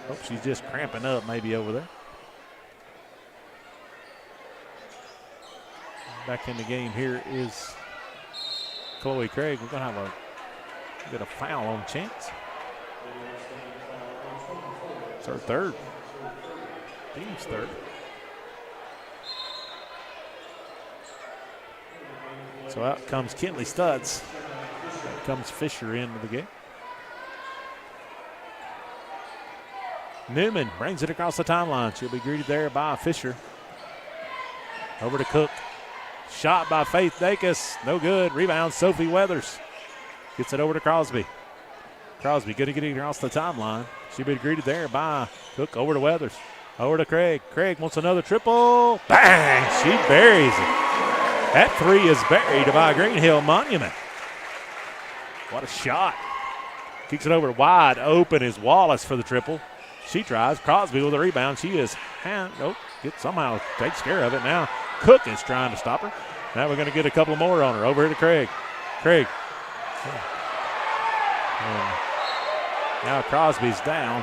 Hope she's just cramping up maybe over there. Back in the game here is Chloe Craig. We're going to have a foul on Chance. It's her third. Team's third. So out comes Kinley Stutz. Out comes Fisher into the game. Newman brings it across the timeline. She'll be greeted there by Fisher. Over to Cook. Shot by Faith Dacus. No good. Rebound, Sophie Weathers. Gets it over to Crosby. Crosby going to get it across the timeline. She'll be greeted there by Cook. Over to Weathers. Over to Craig. Craig wants another triple. Bang! She buries it. That three is buried by Greenhill Monument. What a shot. Kicks it over wide open is Wallace for the triple. She tries. Crosby with a rebound. She is somehow takes care of it now. Cook is trying to stop her. Now we're going to get a couple more on her. Over here to Craig. Craig. And now Crosby's down.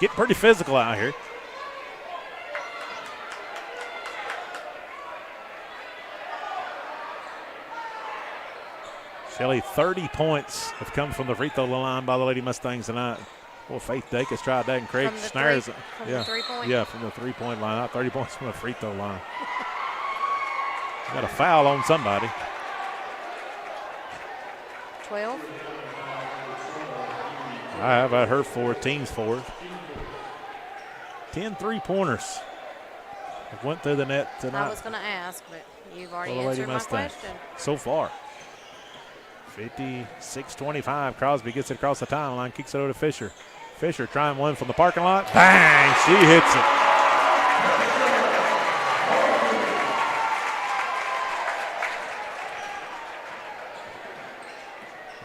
Getting pretty physical out here. Shelley, 30 points have come from the free throw line by the Lady Mustangs tonight. Well, Faith Dacus tried that, and Craig snares it. The 3-point? Yeah, from the three-point line. Not 30 points from the free throw line. Got a foul on somebody. 12. How about her 4? Team's 4. 10 3-pointers went through the net tonight. I was going to ask, but you've already answered my question. So far. 56-25. Crosby gets it across the timeline, kicks it over to Fisher. Fisher trying one from the parking lot. Bang! She hits it.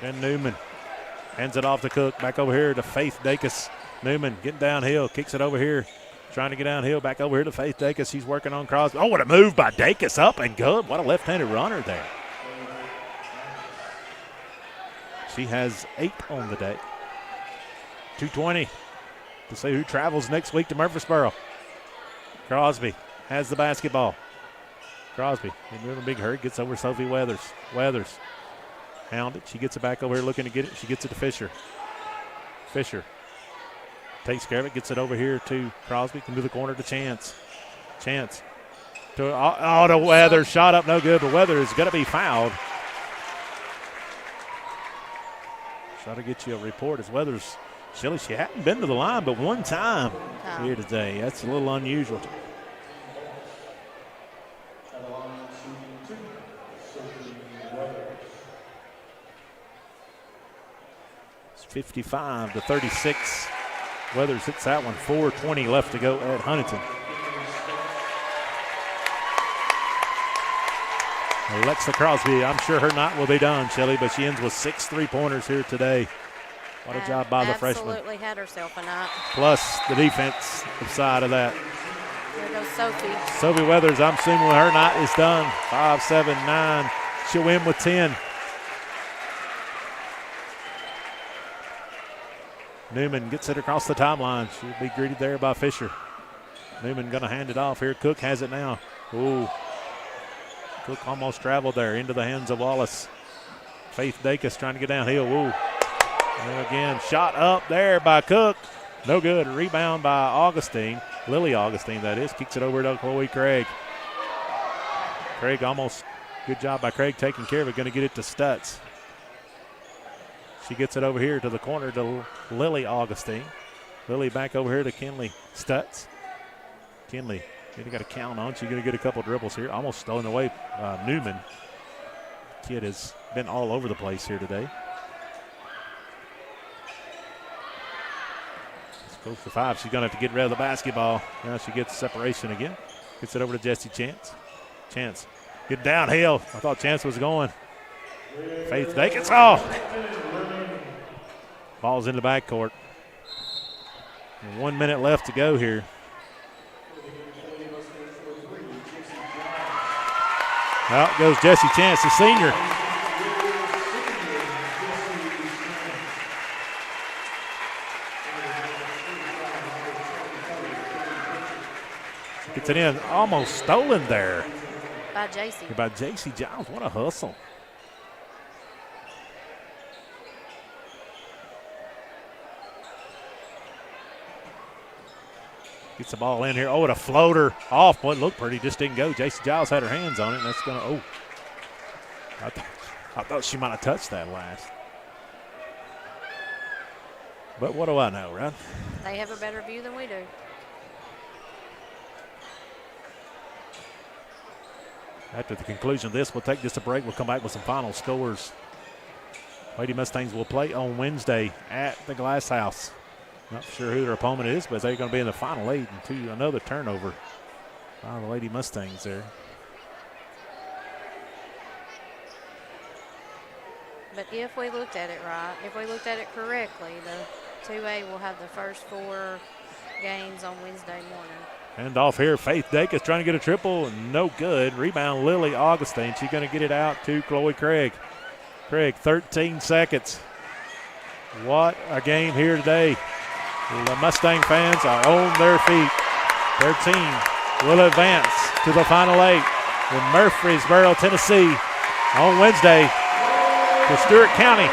Then Newman hands it off to Cook. Back over here to Faith Dacus. Newman getting downhill, kicks it over here. Trying to get downhill, back over here to Faith Dacus. He's working on Crosby. Oh, what a move by Dacus, up and good. What a left-handed runner there. She has 8 on the day. 2:20 to see who travels next week to Murfreesboro. Crosby has the basketball. Crosby in a big hurry, gets over Sophie Weathers. Weathers hounded. She gets it back over here looking to get it. She gets it to Fisher. Fisher takes care of it, gets it over here to Crosby, into the corner to Chance. Chance to Weathers. Shot up, no good, but Weathers is going to be fouled. Try to get you a report as Weathers. Shelley, she hadn't been to the line but one time here today. That's a little unusual. It's 55-36. Weathers hits that one. 4:20 left to go at Huntington. Alexa Crosby, I'm sure her night will be done, Shelley, but she ends with 6 3-pointers here today. What a job by the freshman. Absolutely had herself a night. Plus the defense side of that. There goes Sophie. Sophie Weathers, I'm assuming her night is done. 5, 7, 9. She'll win with 10. Newman gets it across the timeline. She'll be greeted there by Fisher. Newman going to hand it off here. Cook has it now. Ooh. Cook almost traveled there into the hands of Wallace. Faith Dacus trying to get downhill. Ooh. And again, shot up there by Cook. No good. Rebound by Augustine. Lily Augustine, that is. Kicks it over to Chloe Craig. Craig almost, good job by Craig taking care of it. Going to get it to Stutz. She gets it over here to the corner to Lily Augustine. Lily back over here to Kinley Stutz. Kinley, you got to count on. She's going to get a couple dribbles here. Almost stolen away Newman. Kid has been all over the place here today. It's close to 5. She's going to have to get rid of the basketball. Now she gets separation again. Gets it over to Jesse Chance. Chance, get downhill. I thought Chance was going. Faith Dakins. Oh! Ball's in the backcourt. 1 minute left to go here. Out goes Jesse Chance, the senior. Gets it in, almost stolen there. By J.C. By J.C. Giles, what a hustle. Gets the ball in here. Oh, and a floater off. Boy, it looked pretty. Just didn't go. J.C. Giles had her hands on it, and that's going to, I thought she might have touched that last. But what do I know, right? They have a better view than we do. After the conclusion of this, we'll take just a break. We'll come back with some final scores. Lady Mustangs will play on Wednesday at the Glass House. Not sure who their opponent is, but they're going to be in the final 8 and to another turnover by the Lady Mustangs there. But if we looked at it right, if we looked at it correctly, the 2A will have the first 4 games on Wednesday morning. Hand off here. Faith Dacus trying to get a triple. No good. Rebound Lily Augustine. She's going to get it out to Chloe Craig. Craig, 13 seconds. What a game here today. The Mustang fans are on their feet. Their team will advance to the final 8 in Murfreesboro, Tennessee on Wednesday. The Stewart County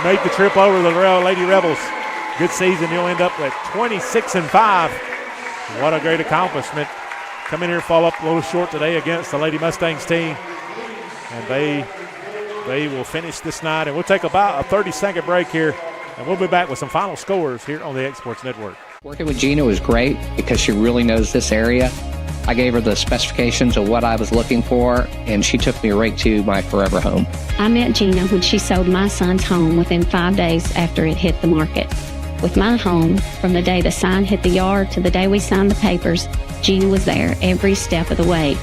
made the trip over the Lady Rebels. Good season. You'll end up with 26-5. What a great accomplishment. Come in here and fall up a little short today against the Lady Mustangs team. And they will finish this night. And we'll take about a 30-second break here. And we'll be back with some final scores here on the X Sports Network. Working with Gina was great because she really knows this area. I gave her the specifications of what I was looking for, and she took me right to my forever home. I met Gina when she sold my son's home within 5 days after it hit the market. With my home, from the day the sign hit the yard to the day we signed the papers, Gina was there every step of the way.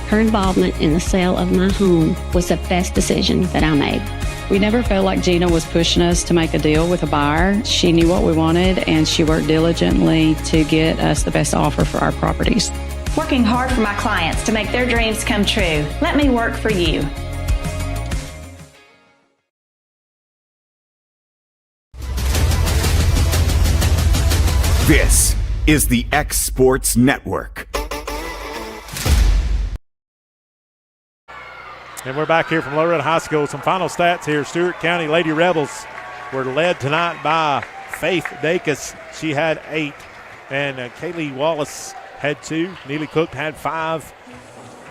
Her involvement in the sale of my home was the best decision that I made. We never felt like Gina was pushing us to make a deal with a buyer. She knew what we wanted, and she worked diligently to get us the best offer for our properties. Working hard for my clients to make their dreams come true. Let me work for you. This is the X Sports Network. And we're back here from Loretto High School. Some final stats here. Stewart County Lady Rebels were led tonight by Faith Dacus. She had 8. And Kaylee Wallace had 2. Neely Cook had 5.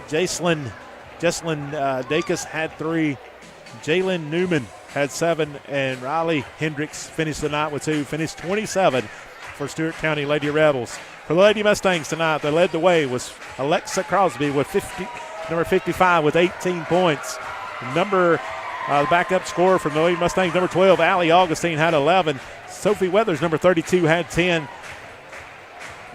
Jesslyn Dacus had 3. Jalen Newman had 7. And Riley Hendricks finished the night with 2. Finished 27 for Stewart County Lady Rebels. For the Lady Mustangs tonight, they led the way was Alexa Crosby with number 55 with 18 points. The backup scorer from the Lady Mustangs, number 12, Allie Augustine, had 11. Sophie Weathers, number 32, had 10.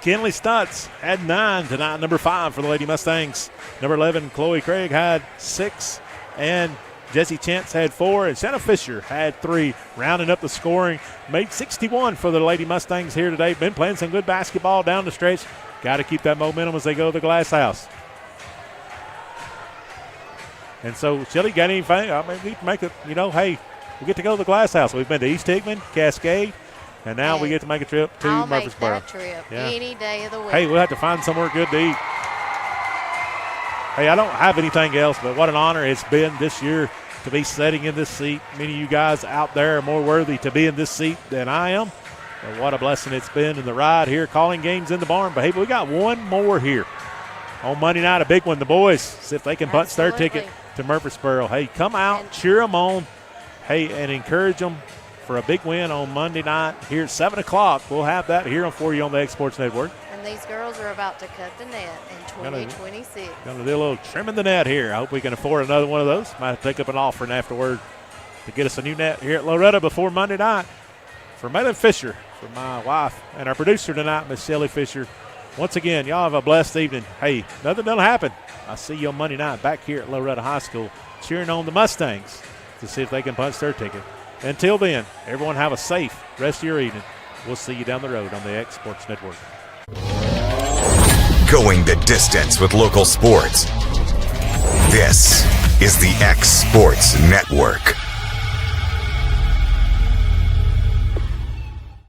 Kinley Stutz had 9 tonight, number 5 for the Lady Mustangs. Number 11, Chloe Craig, had 6. And Jesse Chance had 4. And Shanna Fisher had 3. Rounding up the scoring, made 61 for the Lady Mustangs here today. Been playing some good basketball down the stretch. Got to keep that momentum as they go to the Glass House. And so, Shelly, got anything? I mean, we make it, hey, we get to go to the Glass House. We've been to East Hickman, Cascade, And now we get to make a trip to I'll make Murfreesboro. that trip any day of the week. Hey, we'll have to find somewhere good to eat. Hey, I don't have anything else, but what an honor it's been this year to be sitting in this seat. Many of you guys out there are more worthy to be in this seat than I am. But what a blessing it's been in the ride here, calling games in the barn. But, hey, we got one more here. On Monday night, a big one. The boys, see if they can punch their ticket to Murfreesboro. Hey, come out, cheer them on, hey, and encourage them for a big win on Monday night here at 7 o'clock. We'll have that here for you on the X Sports Network. And these girls are about to cut the net in 2026. Going to do a little trimming the net here. I hope we can afford another one of those. Might have to take up an offering afterward to get us a new net here at Loretto before Monday night. For Malin Fisher, for my wife, and our producer tonight, Miss Shelley Fisher. Once again, y'all have a blessed evening. Hey, nothing will happen. I'll see you on Monday night back here at Loretto High School cheering on the Mustangs to see if they can punch their ticket. Until then, everyone have a safe rest of your evening. We'll see you down the road on the X Sports Network. Going the distance with local sports. This is the X Sports Network.